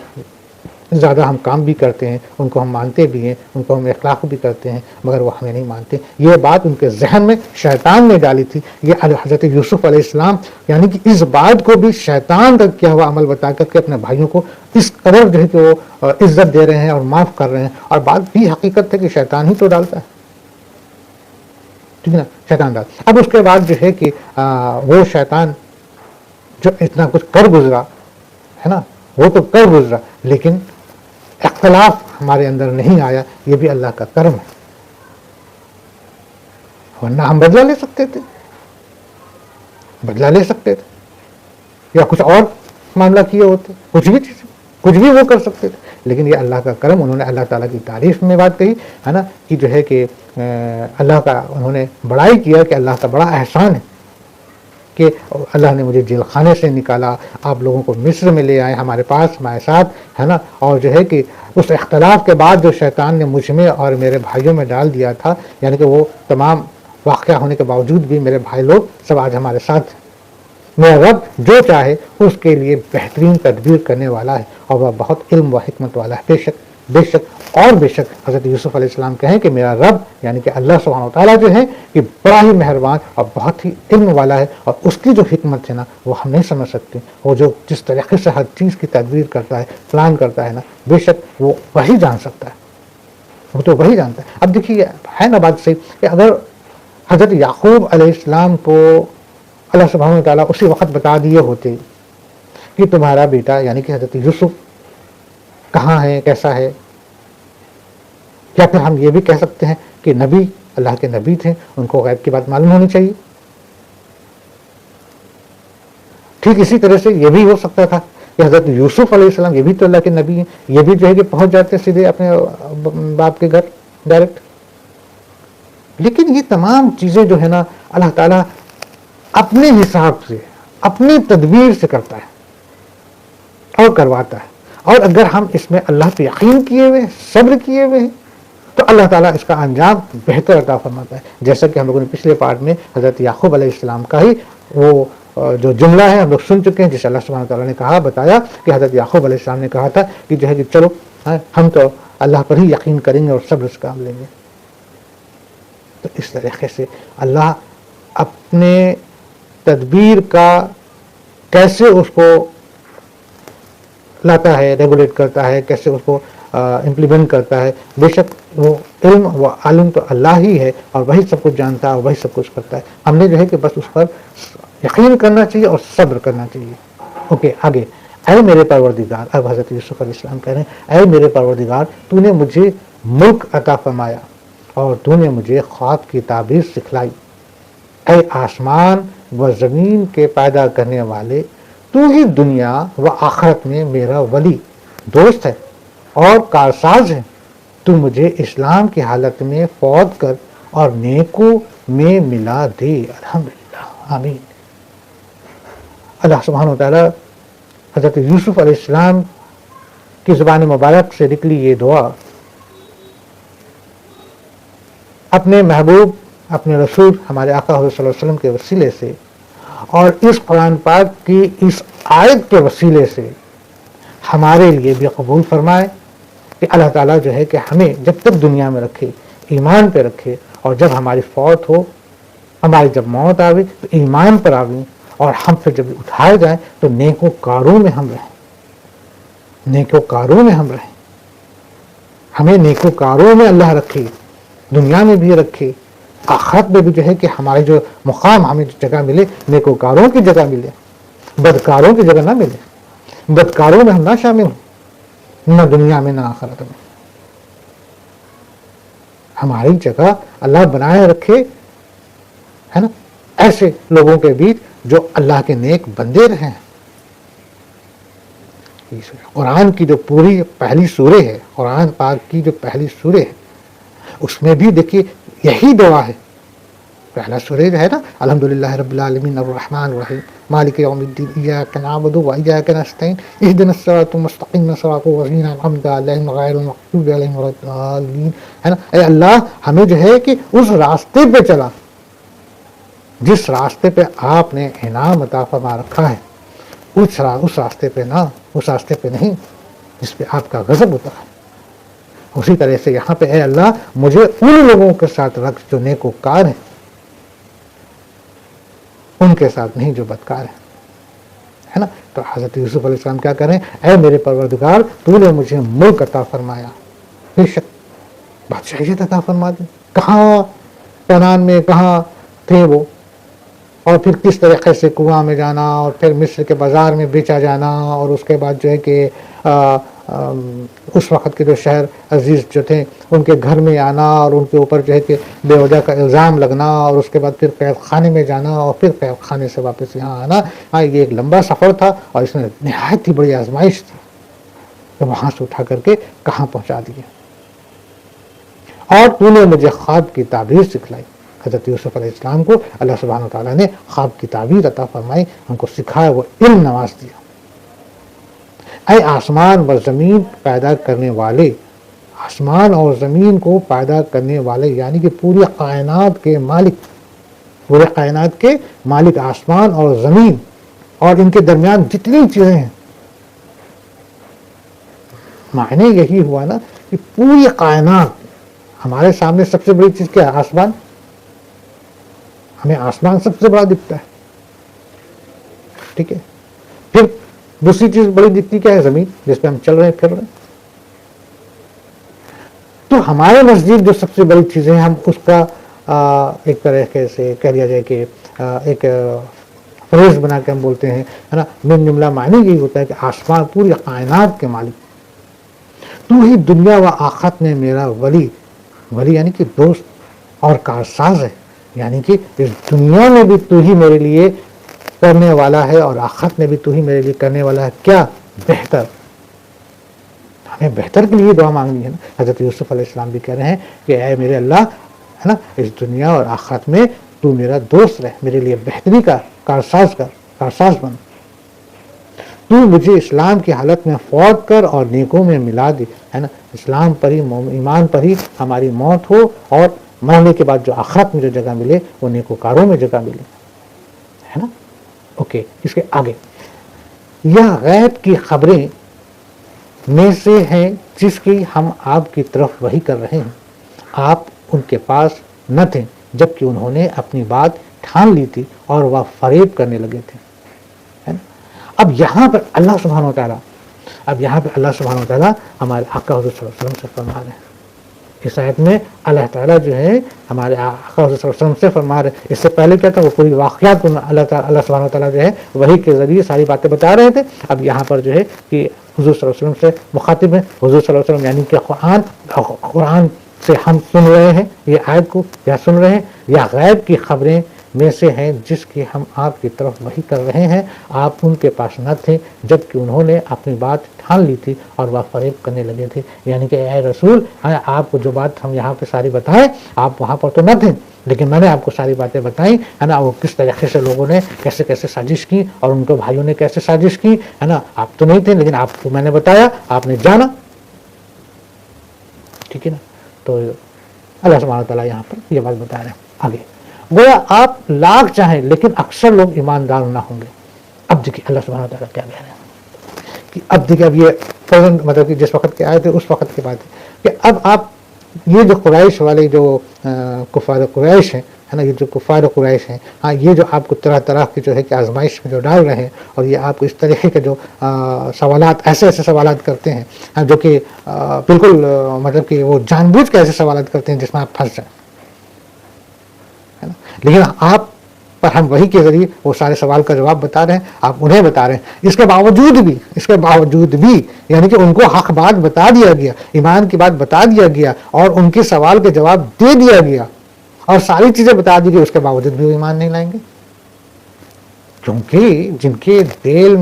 زیادہ ہم کام بھی کرتے ہیں، ان کو ہم مانتے بھی ہیں، ان کو ہم اخلاق بھی کرتے ہیں، مگر وہ ہمیں نہیں مانتے. یہ بات ان کے ذہن میں شیطان نے ڈالی تھی. یہ حضرت یوسف علیہ السلام یعنی کہ اس بات کو بھی شیطان کا کیا ہوا عمل بتا کر کے اپنے بھائیوں کو اس قدر جو ہے کہ وہ عزت دے رہے ہیں اور معاف کر رہے ہیں. اور بات بھی حقیقت ہے کہ شیطان ہی تو ڈالتا ہے، ٹھیک ہے نا، شیطان ڈالتا. اب اس کے بعد جو ہے کہ وہ شیطان جو اتنا کچھ کر گزرا ہے نا، وہ تو کر گزرا، لیکن اختلاف ہمارے اندر نہیں آیا. یہ بھی اللہ کا کرم ہے، ورنہ ہم بدلہ لے سکتے تھے یا کچھ اور معاملہ کیے ہوتے، کچھ بھی وہ کر سکتے تھے. لیکن یہ اللہ کا کرم. انہوں نے اللہ تعالیٰ کی تعریف میں بات کہی ہے نا کہ جو ہے کہ اللہ کا انہوں نے بڑائی کیا کہ اللہ کا بڑا احسان ہے کہ اللہ نے مجھے جیل خانے سے نکالا، آپ لوگوں کو مصر میں لے آئے ہمارے پاس ہمارے ساتھ، ہے نا. اور جو ہے کہ اس اختلاف کے بعد جو شیطان نے مجھ میں اور میرے بھائیوں میں ڈال دیا تھا، یعنی کہ وہ تمام واقعہ ہونے کے باوجود بھی میرے بھائی لوگ سب آج ہمارے ساتھ ہیں. میرا رب جو چاہے اس کے لیے بہترین تدبیر کرنے والا ہے اور وہ بہت علم و حکمت والا ہے. بے شک حضرت یوسف علیہ السلام کہیں کہ میرا رب یعنی کہ اللہ سبحانہ و تعالیٰ جو ہے کہ بڑا ہی مہربان اور بہت ہی علم والا ہے، اور اس کی جو حکمت ہے نا وہ ہم نہیں سمجھ سکتے. وہ جو جس طریقے سے ہر چیز کی تدبیر کرتا ہے، پلان کرتا ہے نا، بے شک وہ وہی جان سکتا ہے، وہ تو وہی جانتا ہے. اب دیکھیے ہے نا بات صحیح کہ اگر حضرت یعقوب علیہ السلام کو اللہ سبحانہ وتعالیٰ اسی وقت بتا دیے ہوتے کہ تمہارا بیٹا یعنی کہ حضرت یوسف کہاں ہے، کیسا ہے، یا پھر ہم یہ بھی کہہ سکتے ہیں کہ نبی، اللہ کے نبی تھے، ان کو غیب کی بات معلوم ہونی چاہیے. ٹھیک اسی طرح سے یہ بھی ہو سکتا تھا کہ حضرت یوسف علیہ السلام یہ بھی تو اللہ کے نبی ہیں، یہ بھی جو ہے کہ پہنچ جاتے سیدھے اپنے باپ کے گھر ڈائریکٹ. لیکن یہ تمام چیزیں جو ہے نا اللہ تعالیٰ اپنے حساب سے اپنی تدبیر سے کرتا ہے اور کرواتا ہے. اور اگر ہم اس میں اللہ پہ یقین کیے ہوئے، صبر کیے ہوئے ہیں، تو اللہ تعالیٰ اس کا انجام بہتر عطا فرماتا ہے. جیسا کہ ہم لوگوں نے پچھلے پارٹ میں حضرت یعقوب علیہ السلام کا ہی وہ جو جملہ ہے ہم لوگ سن چکے ہیں، جسے اللہ سبحانہ تعالیٰ نے کہا، بتایا کہ حضرت یعقوب علیہ السلام نے کہا تھا کہ جو ہے کہ چلو ہم تو اللہ پر ہی یقین کریں گے اور صبر سے کام لیں گے. تو اس طریقے سے اللہ اپنے تدبیر کا کیسے اس کو لاتا ہے، ریگولیٹ کرتا ہے، کیسے اس کو امپلیمنٹ کرتا ہے. بے شک وہ علم و عالم تو اللہ ہی ہے اور وہی سب کچھ جانتا ہے اور وہی سب کچھ کرتا ہے. ہم نے جو ہے کہ بس اس پر یقین کرنا چاہیے اور صبر کرنا چاہیے. اوکے آگے. اے میرے پروردگار، اب حضرت یوسف علیہ السلام کہہ رہے ہیں، اے میرے پروردگار، تو نے مجھے ملک عطا فرمایا اور تو نے مجھے خواب کی تعبیر سکھلائی. اے آسمان و زمین کے پیدا کرنے والے، تو ہی دنیا و آخرت میں میرا ولی، دوست ہے اور کارساز ہے. تو مجھے اسلام کی حالت میں فوت کر اور نیکوں میں ملا دے. الحمدللہ، آمین. اللہ سبحانہ وتعالی حضرت یوسف علیہ السلام کی زبان مبارک سے نکلی یہ دعا اپنے محبوب، اپنے رسول ہمارے آقا حضرت صلی اللہ علیہ وسلم کے وسیلے سے اور اس قرآن پاک کی اس آیت کے وسیلے سے ہمارے لیے بھی قبول فرمائے کہ اللہ تعالیٰ جو ہے کہ ہمیں جب تک دنیا میں رکھے، ایمان پہ رکھے، اور جب ہماری فوت ہو، ہماری جب موت آوے تو ایمان پر آویں، اور ہم پھر جب اٹھائے جائیں تو نیکوکاروں میں ہم رہیں، نیکوکاروں میں ہم رہیں. ہمیں نیکوکاروں میں اللہ رکھے، دنیا میں بھی رکھے، آخرت میں بھی جو ہے کہ ہمارے جو مقام، ہمیں جو جگہ ملے، نیکوکاروں کی جگہ ملے، بدکاروں کی جگہ نہ ملے. بدکاروں میں ہم نہ شامل ہوں، نہ دنیا میں نہ آخرت میں. ہماری جگہ اللہ بنائے رکھے ہے نا ایسے لوگوں کے بیچ جو اللہ کے نیک بندے رہے ہیں. قرآن کی جو پوری پہلی سورہ ہے، قرآن پاک کی جو پہلی سورہ ہے، اس میں بھی دیکھیے یہی دعا ہے. پہلا سورہ جو ہے نا، الحمدللہ رب العالمین الرحمن الرحیم مالک یوم الدین ایاک نعبد و ایاک نستعین اہدنا الصراط المستقیم صراط الذین انعمت علیہم غیر المغضوب علیہم ولا الضالین. ہے نا، اے اللہ ہمیں جو ہے کہ اس راستے پہ چلا جس راستے پہ آپ نے انعام عطا فرما رکھا ہے، اس راستے پہ نہ، اس راستے پہ نہیں جس پہ آپ کا غضب ہوتا ہے. اسی طرح سے یہاں پہ اے اللہ مجھے ان لوگوں کے ساتھ رکھ جو نیکوکار ہیں، ان کے ساتھ نہیں جو بدکار ہیں. ہے نا، تو حضرت یوسف علیہ السلام کیا کریں، اے میرے پروردگار تو نے مجھے ملک عطا فرمایا، بے شک بادشاہیت عطا فرما دی. کہاں کنعان میں کہاں تھے وہ، اور پھر کس طریقے سے کنواں میں جانا، اور پھر مصر کے بازار میں بیچا جانا، اور اس کے بعد جو ہے کہ اس وقت کے جو شہر عزیز جو تھے ان کے گھر میں آنا، اور ان کے اوپر جو ہے کہ بے وجہ کا الزام لگنا، اور اس کے بعد پھر قید خانے میں جانا، اور پھر قید خانے سے واپس یہاں آنا. یہ ایک لمبا سفر تھا، اور اس میں نہایت ہی بڑی آزمائش تھی کہ وہاں سے اٹھا کر کے کہاں پہنچا دیے. اور تو نے مجھے خواب کی تعبیر سکھلائی. حضرت یوسف علیہ السلام کو اللہ سبحانہ و تعالیٰ نے خواب کی تعبیر عطا فرمائی، ان کو سکھایا، وہ علم نواز دیا. اے آسمان و زمین پیدا کرنے والے، آسمان اور زمین کو پیدا کرنے والے یعنی کہ پوری کائنات کے مالک، پورے کائنات کے مالک آسمان اور زمین اور ان کے درمیان جتنی چیزیں ہیں. معنی یہی ہوا نا کہ پوری کائنات، ہمارے سامنے سب سے بڑی چیز کیا ہے؟ آسمان. ہمیں آسمان سب سے بڑا دکھتا ہے، ٹھیک ہے. پھر دوسری چیز بڑی دکھتی کیا ہے؟ زمین، جس پہ ہم چل رہے ہیں پھر رہے ہیں. تو ہمارے نزدیک جو سب سے بڑی چیزیں ہم اس کا ایک طریقے سے کہہ لیا جائے کہ ایک فریز بنا کے ہم بولتے ہیں، ہے نا، من جملہ معنی یہی ہوتا ہے کہ آسمان پوری کائنات کے مالک، تو ہی دنیا و آخرت میں میرا ولی یعنی کہ دوست اور کارساز ہے. یعنی کہ اس دنیا میں بھی تو ہی میرے لیے کرنے والا ہے، اور آخرت میں بھی تو ہی میرے لیے کرنے والا ہے. کیا؟ بہتر. ہمیں بہتر کے لیے دعا مانگنی ہے نا. حضرت یوسف علیہ السلام بھی کہہ رہے ہیں کہ اے میرے اللہ، ہے نا، اس دنیا اور آخرت میں تو میرا دوست رہ، میرے لیے بہتری کا کارساز بن. تو مجھے اسلام کی حالت میں فوت کر اور نیکوں میں ملا دی. ہے نا، اسلام پر ہی، ایمان پر ہی ہماری موت ہو، اور مرنے کے بعد جو آخرت میں جو جگہ ملے وہ نیکوکاروں میں جگہ ملے. ہے نا. اوکے، اس کے آگے یہ غیب کی خبریں میں سے ہیں جس کی ہم آپ کی طرف وحی کر رہے ہیں. آپ ان کے پاس نہ تھے جبکہ انہوں نے اپنی بات ٹھان لی تھی اور وہ فریب کرنے لگے تھے. اب یہاں پر اللہ سبحانہ و تعالیٰ ہمارے آقا حضور صلی اللہ علیہ وسلم سے فرما رہے ہیں. اس آیت میں اللہ تعالیٰ جو ہے ہمارے آقا حضور صلی اللہ علیہ وسلم سے فرما رہے ہیں. اس سے پہلے کیا تھا، وہ پوری واقعات کو اللہ سبحانہ و تعالیٰ جو ہے وحی کے ذریعے ساری باتیں بتا رہے تھے. اب یہاں پر جو ہے کہ حضور صلی اللہ علیہ وسلم سے مخاطب ہیں. حضور صلی اللہ علیہ وسلم یعنی کہ قرآن سے ہم سن رہے ہیں یہ آیت کو، یا سن رہے ہیں، یا غیب کی خبریں میں سے ہیں جس کی ہم آپ کی طرف وحی کر رہے ہیں. آپ ان کے پاس نہ تھے جبکہ انہوں نے اپنی بات ٹھان لی تھی اور وہ فریب کرنے لگے تھے. یعنی کہ اے رسول، آپ کو جو بات ہم یہاں پہ ساری بتائیں، آپ وہاں پر تو نہ تھے لیکن میں نے آپ کو ساری باتیں بتائیں. ہے نا، وہ کس طریقے سے لوگوں نے کیسے کیسے سازش کی، اور ان کے بھائیوں نے کیسے سازش کی. ہے نا، آپ تو نہیں تھے لیکن آپ کو میں نے بتایا، آپ نے جانا. ٹھیک ہے نا. تو اللہ سبحانہ تعالیٰ یہاں پر یہ بات بتا رہے ہیں. آگے گویا آپ لاکھ چاہیں لیکن اکثر لوگ ایماندار نہ ہوں گے. اب دیکھیے اللہ سبحانہ تعالیٰ کیا کہہ رہے ہیں کہ اب دیکھیے، اب یہ پریزنٹ مطلب کہ جس وقت کے آئے تھے اس وقت کی بات ہے کہ اب آپ یہ جو قریش والے جو کفار قریش ہیں، ہے نا، یہ جو کفار قریش ہیں، ہاں، یہ جو آپ کو طرح طرح کی جو ہے کہ آزمائش میں جو ڈال رہے ہیں، اور یہ آپ کو اس طریقے کے جو سوالات، ایسے سوالات کرتے ہیں جو کہ بالکل مطلب کہ وہ جان بوجھ کے ایسے سوالات کرتے ہیں جس میں آپ پھنس جائیں. لیکن آپ پر ہم وہی کے ذریعے وہ سارے سوال کا جواب بتا رہے ہیں، آپ انہیں بتا رہے ہیں۔ اس کے باوجود بھی یعنی کہ ان کو حق بات بتا دیا گیا، ایمان کی بات بتا دیا گیا اور ان کے سوال کے جواب دے دیا گیا اور ساری چیزیں بتا دی گئی، اس کے باوجود بھی وہ ایمان نہیں لائیں گے، کیونکہ جن کے دل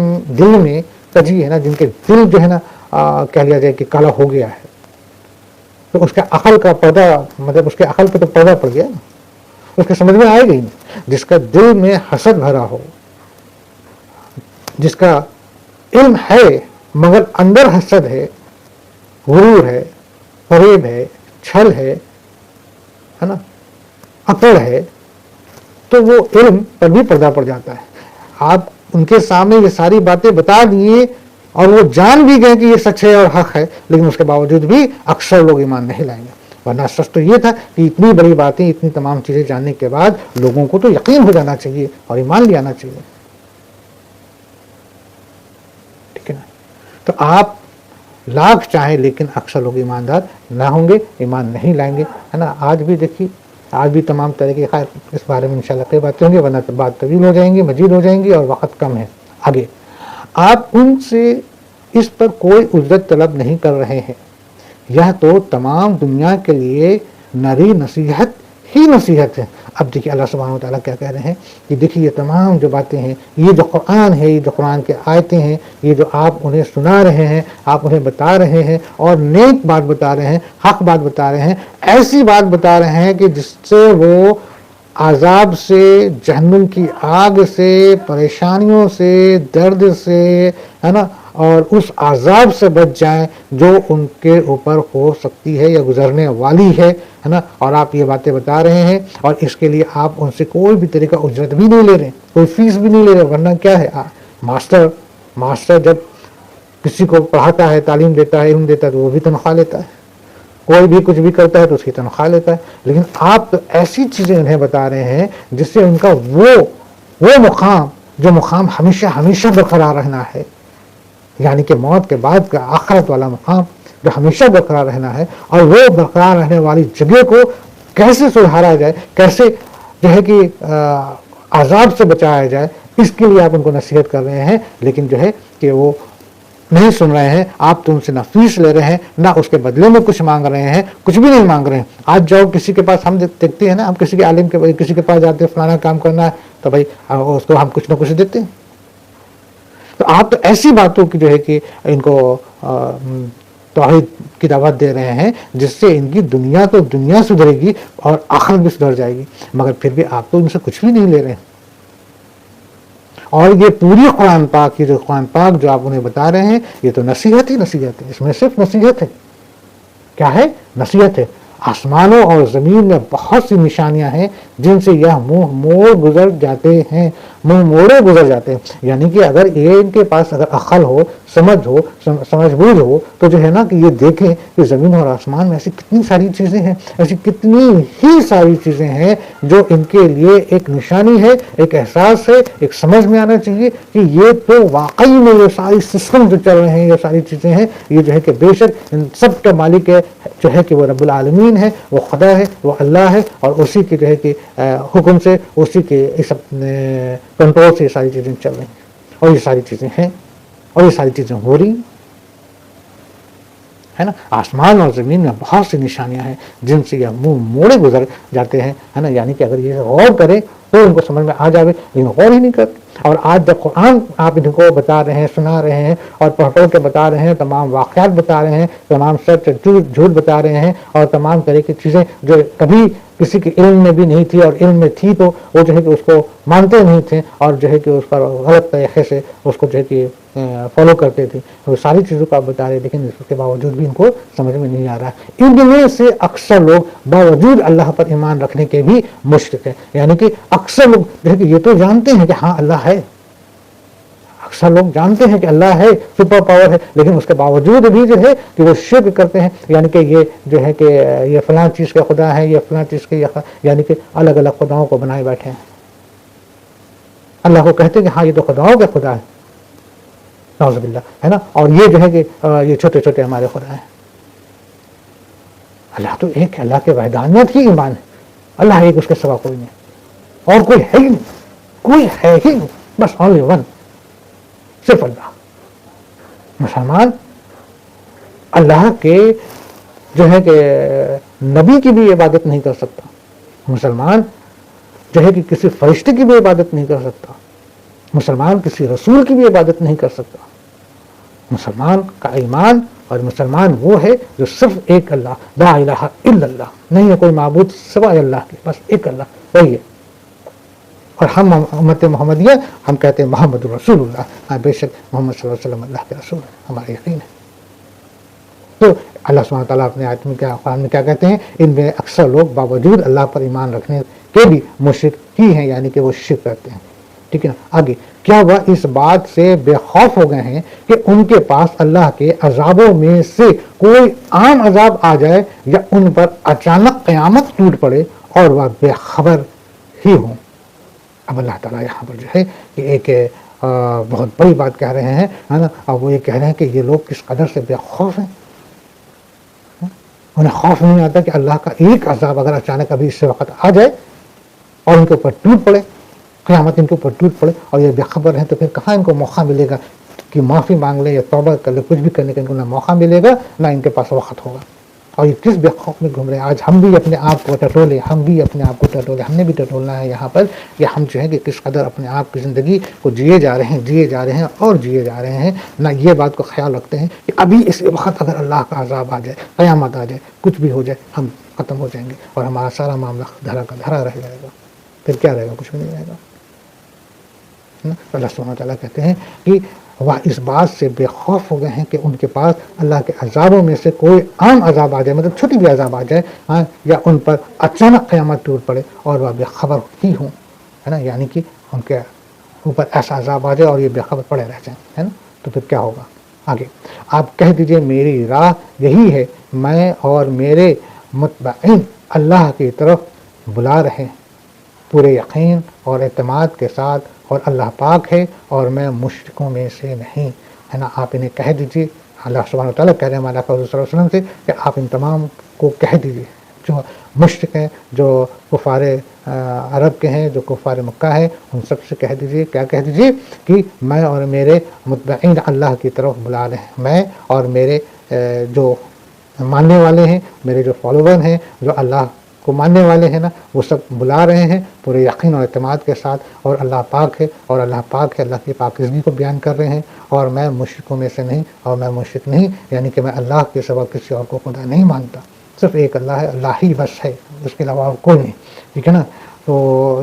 میں کجی ہے نا، جن کے دل جو ہے نا کہہ لیا جائے کہ کالا ہو گیا ہے، تو اس کے عقل کا پردہ، مطلب اس کے عقل پہ تو پردہ پڑ گیا نا، اس کے سمجھ میں آئے گا ہی نہیں۔ جس کا دل میں حسد بھرا ہو، جس کا علم ہے مگر اندر حسد ہے، غرور ہے، فریب ہے، چھل ہے نا، اکڑ ہے، تو وہ علم پر بھی پردہ پڑ جاتا ہے۔ آپ ان کے سامنے یہ ساری باتیں بتا دیے اور وہ جان بھی گئے کہ یہ سچ ہے اور حق ہے، لیکن اس کے باوجود بھی اکثر لوگ ایمان نہیں لائیں گے۔ ورنہ سچ تو یہ تھا کہ اتنی بڑی باتیں، اتنی تمام چیزیں جاننے کے بعد لوگوں کو تو یقین ہو جانا چاہیے اور ایمان لے آنا چاہیے، ٹھیک ہے نا۔ تو آپ لاکھ چاہیں لیکن اکثر لوگ ایماندار نہ ہوں گے، ایمان نہیں لائیں گے، ہے نا۔ آج بھی دیکھیے، آج بھی تمام طرح کی، خیر اس بارے میں انشاءاللہ کئی باتیں ہوں گی، ورنہ بات طویل ہو جائیں گی، مزید ہو جائیں گی اور وقت کم ہے۔ آگے آپ ان سے اس پر کوئی اجرت طلب نہیں کر رہے ہیں، یہ تو تمام دنیا کے لیے نری نصیحت ہی نصیحت ہے۔ اب دیکھیے اللہ سبحانہ و تعالیٰ کیا کہہ رہے ہیں کہ دیکھیے یہ تمام جو باتیں ہیں، یہ جو قرآن ہے، یہ جو قرآن کے آیتیں ہیں، یہ جو آپ انہیں سنا رہے ہیں، آپ انہیں بتا رہے ہیں اور نیک بات بتا رہے ہیں، حق بات بتا رہے ہیں، ایسی بات بتا رہے ہیں کہ جس سے وہ عذاب سے، جہنم کی آگ سے، پریشانیوں سے، درد سے، ہے نا، اور اس عذاب سے بچ جائیں جو ان کے اوپر ہو سکتی ہے یا گزرنے والی ہے نا۔ اور آپ یہ باتیں بتا رہے ہیں اور اس کے لیے آپ ان سے کوئی بھی طریقہ اجرت بھی نہیں لے رہے، کوئی فیس بھی نہیں لے رہے۔ ورنہ کیا ہے، ماسٹر جب کسی کو پڑھاتا ہے، تعلیم دیتا ہے، علم دیتا ہے، تو وہ بھی تنخواہ لیتا ہے، کوئی بھی کچھ بھی کرتا ہے تو اس کی تنخواہ لیتا ہے۔ لیکن آپ تو ایسی چیزیں انہیں بتا رہے ہیں جس سے ان کا وہ مقام، جو مقام ہمیشہ ہمیشہ برقرار رہنا ہے، یعنی کہ موت کے بعد کا آخرت والا مقام جو ہمیشہ برقرار رہنا ہے، اور وہ برقرار رہنے والی جگہ کو کیسے سدھارا جائے، کیسے جو ہے کہ عذاب سے بچایا جائے، اس کے لیے آپ ان کو نصیحت کر رہے ہیں، لیکن جو ہے کہ وہ نہیں سن رہے ہیں۔ آپ تو ان سے نہ فیس لے رہے ہیں، نہ اس کے بدلے میں کچھ مانگ رہے ہیں، کچھ بھی نہیں مانگ رہے ہیں۔ آج جاؤ کسی کے پاس، ہم دیکھتے ہیں نا، ہم کسی کے عالم کے کسی کے پاس جاتے ہیں، فلانا کام کرنا ہے تو بھائی اس کو ہم کچھ نہ کچھ دیتے ہیں۔ تو آپ تو ایسی باتوں کی جو ہے کہ ان کو توحید کی دعوت دے رہے ہیں جس سے ان کی دنیا سدھرے گی اور آخرت بھی سدھر جائے گی، مگر پھر بھی آپ تو ان سے کچھ بھی نہیں لے رہے ہیں۔ اور یہ پوری قرآن پاک جو آپ انہیں بتا رہے ہیں، یہ تو نصیحت ہی نصیحت ہے، اس میں صرف نصیحت ہے۔ کیا ہے؟ نصیحت ہے۔ آسمانوں اور زمین میں بہت سی نشانیاں ہیں جن سے یہ منہ موڑے گزر جاتے ہیں، یعنی کہ اگر یہ ان کے پاس اگر عقل ہو، سمجھ بوجھ ہو تو جو ہے نا کہ یہ دیکھیں کہ زمین اور آسمان میں ایسی کتنی ساری چیزیں ہیں، ایسی کتنی ہی ساری چیزیں ہیں جو ان کے لیے ایک نشانی ہے، ایک احساس ہے، ایک سمجھ میں آنا چاہیے کہ یہ تو واقعی میں یہ ساری سسٹم جو چل رہے ہیں، یہ ساری چیزیں ہیں، یہ جو ہے کہ بے شک ان سب کا مالک ہے جو ہے کہ وہ رب العالمین ہے، وہ خدا ہے، وہ اللہ ہے، اور اسی کے جو ہے کہ حکم سے، اسی کے اس کنٹرول سے یہ ساری چیزیں چل رہی ہیں اور یہ ساری چیزیں ہیں اور یہ ساری چیزیں ہو رہی ہے نا۔ آسمان اور زمین میں بہت سی نشانیاں ہیں جن سے یہ منہ موڑے گزر جاتے ہیں، ہے نا، یعنی کہ اگر یہ غور کرے تو ان کو سمجھ میں آ جاوے، لیکن غور ہی نہیں کرتے۔ اور آج جب قرآن آپ ان کو بتا رہے ہیں، سنا رہے ہیں اور پڑھ کے بتا رہے ہیں، تمام واقعات بتا رہے ہیں، تمام سچ جھوٹ بتا رہے ہیں، اور تمام طرح کی چیزیں جو کبھی کسی کے علم میں بھی نہیں تھی اور علم میں تھی تو وہ جو ہے کہ اس کو مانتے نہیں تھے اور جو ہے کہ اس پر غلط طریقے سے اس کو جو ہے کہ فالو کرتے تھے، وہ ساری چیزوں کو آپ بتا رہے ہیں، لیکن اس کے باوجود بھی ان کو سمجھ میں نہیں آ رہا ہے۔ ان میں سے اکثر لوگ باوجود اللہ پر ایمان رکھنے کے بھی مشرک ہیں، یعنی کہ اکثر لوگ جو ہے کہ یہ تو جانتے ہیں کہ ہاں اللہ ہے، اکثر لوگ جانتے ہیں کہ اللہ ہے، سپر پاور ہے، لیکن اس کے باوجود بھی جو ہے کہ وہ شرک کرتے ہیں، یعنی کہ یہ جو ہے کہ یہ فلاں چیز کے خدا ہے، یہ فلاں چیز کے، یعنی کہ الگ الگ خداؤں کو بنائے بیٹھے ہیں۔ اللہ کو کہتے ہیں کہ ہاں یہ تو خداؤں کا خدا ہے، نعوذ باللہ، ہے نا، اور یہ جو ہے کہ یہ چھوٹے چھوٹے ہمارے خدا ہیں۔ اللہ تو ایک ہے، اللہ کے وحدانیت ہی ایمان ہے، اللہ ایک، اس کے سوا کوئی نہیں اور کوئی ہے ہی نہیں۔ کوئی ہے ہی نہیں, بس only one, صرف اللہ. مسلمان اللہ کے جو ہے کہ نبی کی بھی عبادت نہیں کر سکتا, مسلمان جو ہے کہ کسی فرشتے کی بھی عبادت نہیں کر سکتا, مسلمان کسی رسول کی بھی عبادت نہیں کر سکتا. مسلمان کا ایمان اور مسلمان وہ ہے جو صرف ایک اللہ, لا الہ الا اللہ, نہیں ہے کوئی معبود سوائے اللہ کے, بس ایک اللہ وہی ہے. اور ہم امت محمدیہ ہم کہتے ہیں محمد رسول اللہ, بے شک محمد صلی اللہ علیہ وسلم اللہ کے رسول ہے, ہمارا یقین ہے. تو اللہ سبحانہ وتعالیٰ اپنے آیت میں قرآن میں کیا کہتے ہیں, ان میں اکثر لوگ باوجود اللہ پر ایمان رکھنے کے بھی مشرک ہی ہیں, یعنی کہ وہ شرک کرتے ہیں. ٹھیک ہے نا. آگے کیا وہ اس بات سے بے خوف ہو گئے ہیں کہ ان کے پاس اللہ کے عذابوں میں سے کوئی عام عذاب آ جائے یا ان پر اچانک قیامت ٹوٹ پڑے اور وہ بے خبر ہی ہوں. اب اللہ تعالیٰ یہاں پر جو ہے کہ ایک بہت بڑی بات کہہ رہے ہیں, ہے نا. اور وہ یہ کہہ رہے ہیں کہ یہ لوگ کس قدر سے بے خوف ہیں. انہیں خوف نہیں آتا کہ اللہ کا ایک عذاب اگر اچانک ابھی اس وقت آ جائے اور ان کے اوپر ٹوٹ پڑے, قیامت ان کے اوپر ٹوٹ پڑے, اور یہ بے خبر ہیں, تو پھر کہاں ان کو موقع ملے گا کہ معافی مانگ لیں یا توبہ کر لیں, کچھ بھی کرنے کا ان کو نہ موقع ملے گا نہ ان کے پاس وقت ہوگا. اور یہ کس بے خوف میں گھوم رہے ہیں. آج ہم بھی اپنے آپ کو ٹٹولے, ہم بھی اپنے آپ کو ٹٹولے, ہم نے بھی ٹٹولنا ہے یہاں پر کہ ہم جو ہے کہ کس قدر اپنے آپ کی زندگی کو جیے جا رہے ہیں اور جیے جا رہے ہیں. نہ یہ بات کو خیال رکھتے ہیں کہ ابھی اس وقت اگر اللہ کا عذاب آ جائے, قیامت آ جائے, کچھ بھی ہو جائے, ہم ختم ہو جائیں گے اور ہمارا سارا معاملہ دھرا کا دھرا رہ جائے گا. پھر کیا رہے گا, کچھ بھی نہیں رہے گا. اللہ سبحانہ وتعالیٰ کہتے ہیں کہ وہ اس بات سے بے خوف ہو گئے ہیں کہ ان کے پاس اللہ کے عذابوں میں سے کوئی عام عذاب آ جائے, مطلب چھوٹی بھی عذاب آ جائے, یا ان پر اچانک قیامت ٹوٹ پڑے اور وہ بے خبر ہی ہوں, ہے نا. یعنی کہ ان کے اوپر ایسا عذاب آ جائے اور یہ بے خبر پڑے رہ جائیں, ہے نا. تو پھر کیا ہوگا آگے. آپ کہہ دیجئے میری راہ یہی ہے, میں اور میرے متبعین اللہ کی طرف بلا رہے پورے یقین اور اعتماد کے ساتھ, اور اللہ پاک ہے اور میں مشرکوں میں سے نہیں, ہے نا. آپ انہیں کہہ دیجیے, اللہ سبحانہ وتعالیٰ کہہ رہے ہیں اللہ صلی اللہ علیہ وسلم سے کہ آپ ان تمام کو کہہ دیجیے, جو مشرک ہیں, جو کفار عرب کے ہیں, جو کفار مکہ ہیں, ان سب سے کہہ دیجیے, کیا کہہ دیجیے کہ میں اور میرے متبعین اللہ کی طرف بلا رہے ہیں. میں اور میرے جو ماننے والے ہیں, میرے جو فالوور ہیں, جو اللہ کو ماننے والے ہیں نا, وہ سب بلا رہے ہیں پورے یقین اور اعتماد کے ساتھ, اور اللہ پاک ہے اور اللہ پاک ہے, اللہ کی پاکیزگی کو بیان کر رہے ہیں, اور میں مشرکوں میں سے نہیں, اور میں مشرک نہیں, یعنی کہ میں اللہ کے سوا کسی اور کو خدا نہیں مانتا, صرف ایک اللہ ہے, اللہ ہی بس ہے, اس کے علاوہ اور کوئی نہیں. ٹھیک ہے نا. تو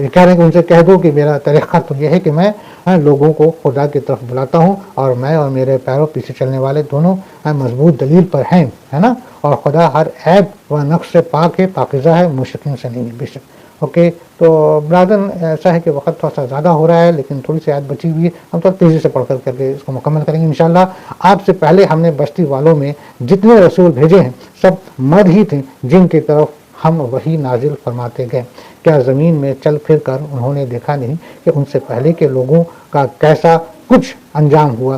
یہ کہہ رہے ہیں کہ ان سے کہہ دو کہ میرا طریقہ تو یہ ہے کہ میں لوگوں کو خدا کی طرف بلاتا ہوں, اور میں اور میرے پیروں پیچھے چلنے والے دونوں مضبوط دلیل پر ہیں, ہے نا. اور خدا ہر عیب و نقص سے پاک ہے, پاکیزہ ہے, مشرکین سے نہیں ہے بے شک. اوکے. تو برادر ایسا ہے کہ وقت تھوڑا سا زیادہ ہو رہا ہے, لیکن تھوڑی سی آیت بچی ہوئی ہے, ہم تھوڑا تیزی سے پڑھ کر کے اس کو مکمل کریں گے انشاءاللہ. آپ سے پہلے ہم نے بستی والوں میں جتنے رسول بھیجے ہیں سب مرد ہی تھے جن کی طرف ہم وہی نازل فرماتے گئے. کیا زمین میں چل پھر کر انہوں نے دیکھا نہیں کہ ان سے پہلے کے لوگوں کا کیسا کچھ انجام ہوا.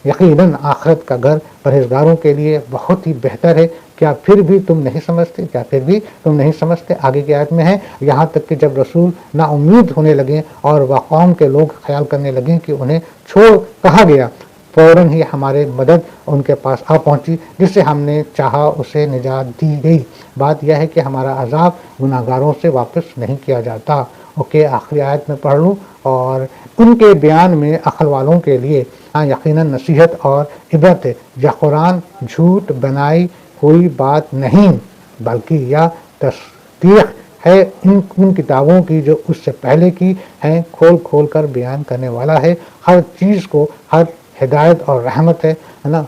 یقیناً آخرت کا گھر پرہیزگاروں کے لیے بہت ہی بہتر ہے. کیا پھر بھی تم نہیں سمجھتے. آگے کی آیت میں ہے, یہاں تک کہ جب رسول نا امید ہونے لگے اور وہ قوم کے لوگ خیال کرنے لگے کہ انہیں چھوڑ کہا گیا, فوراً ہی ہمارے مدد ان کے پاس آ پہنچی, جس سے ہم نے چاہا اسے نجات دی گئی. بات یہ ہے کہ ہمارا عذاب گناہ گاروں سے واپس نہیں کیا جاتا. اوکے. آخری آیت میں پڑھ لوں. اور ان کے بیان میں عقل والوں کے لیے یقیناً نصیحت اور عبرت ہے. یہ قرآن جھوٹ بنائی کوئی بات نہیں, بلکہ یہ تصدیق ہے ان کتابوں کی جو اس سے پہلے کی ہیں, کھول کھول کر بیان کرنے والا ہے ہر چیز کو, ہر ہدایت اور رحمت ہے نا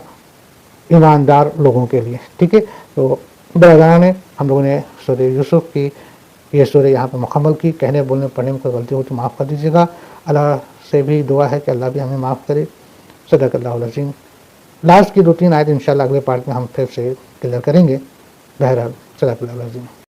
ایماندار لوگوں کے لیے. ٹھیک ہے. تو برادران نے ہم لوگوں نے سورہ یوسف کی یہ سورہ یہاں پہ مکمل کی. کہنے بولنے پڑھنے میں کوئی غلطی ہو تو معاف کر دیجیے گا. اللہ سے بھی دعا ہے کہ اللہ بھی ہمیں معاف کرے. صدق اللہ العظیم. لاسٹ کی 2-3 آیت انشاءاللہ اگلے پارٹ میں ہم پھر سے کلیئر کریں گے. بہرحال صدق اللہ العظیم.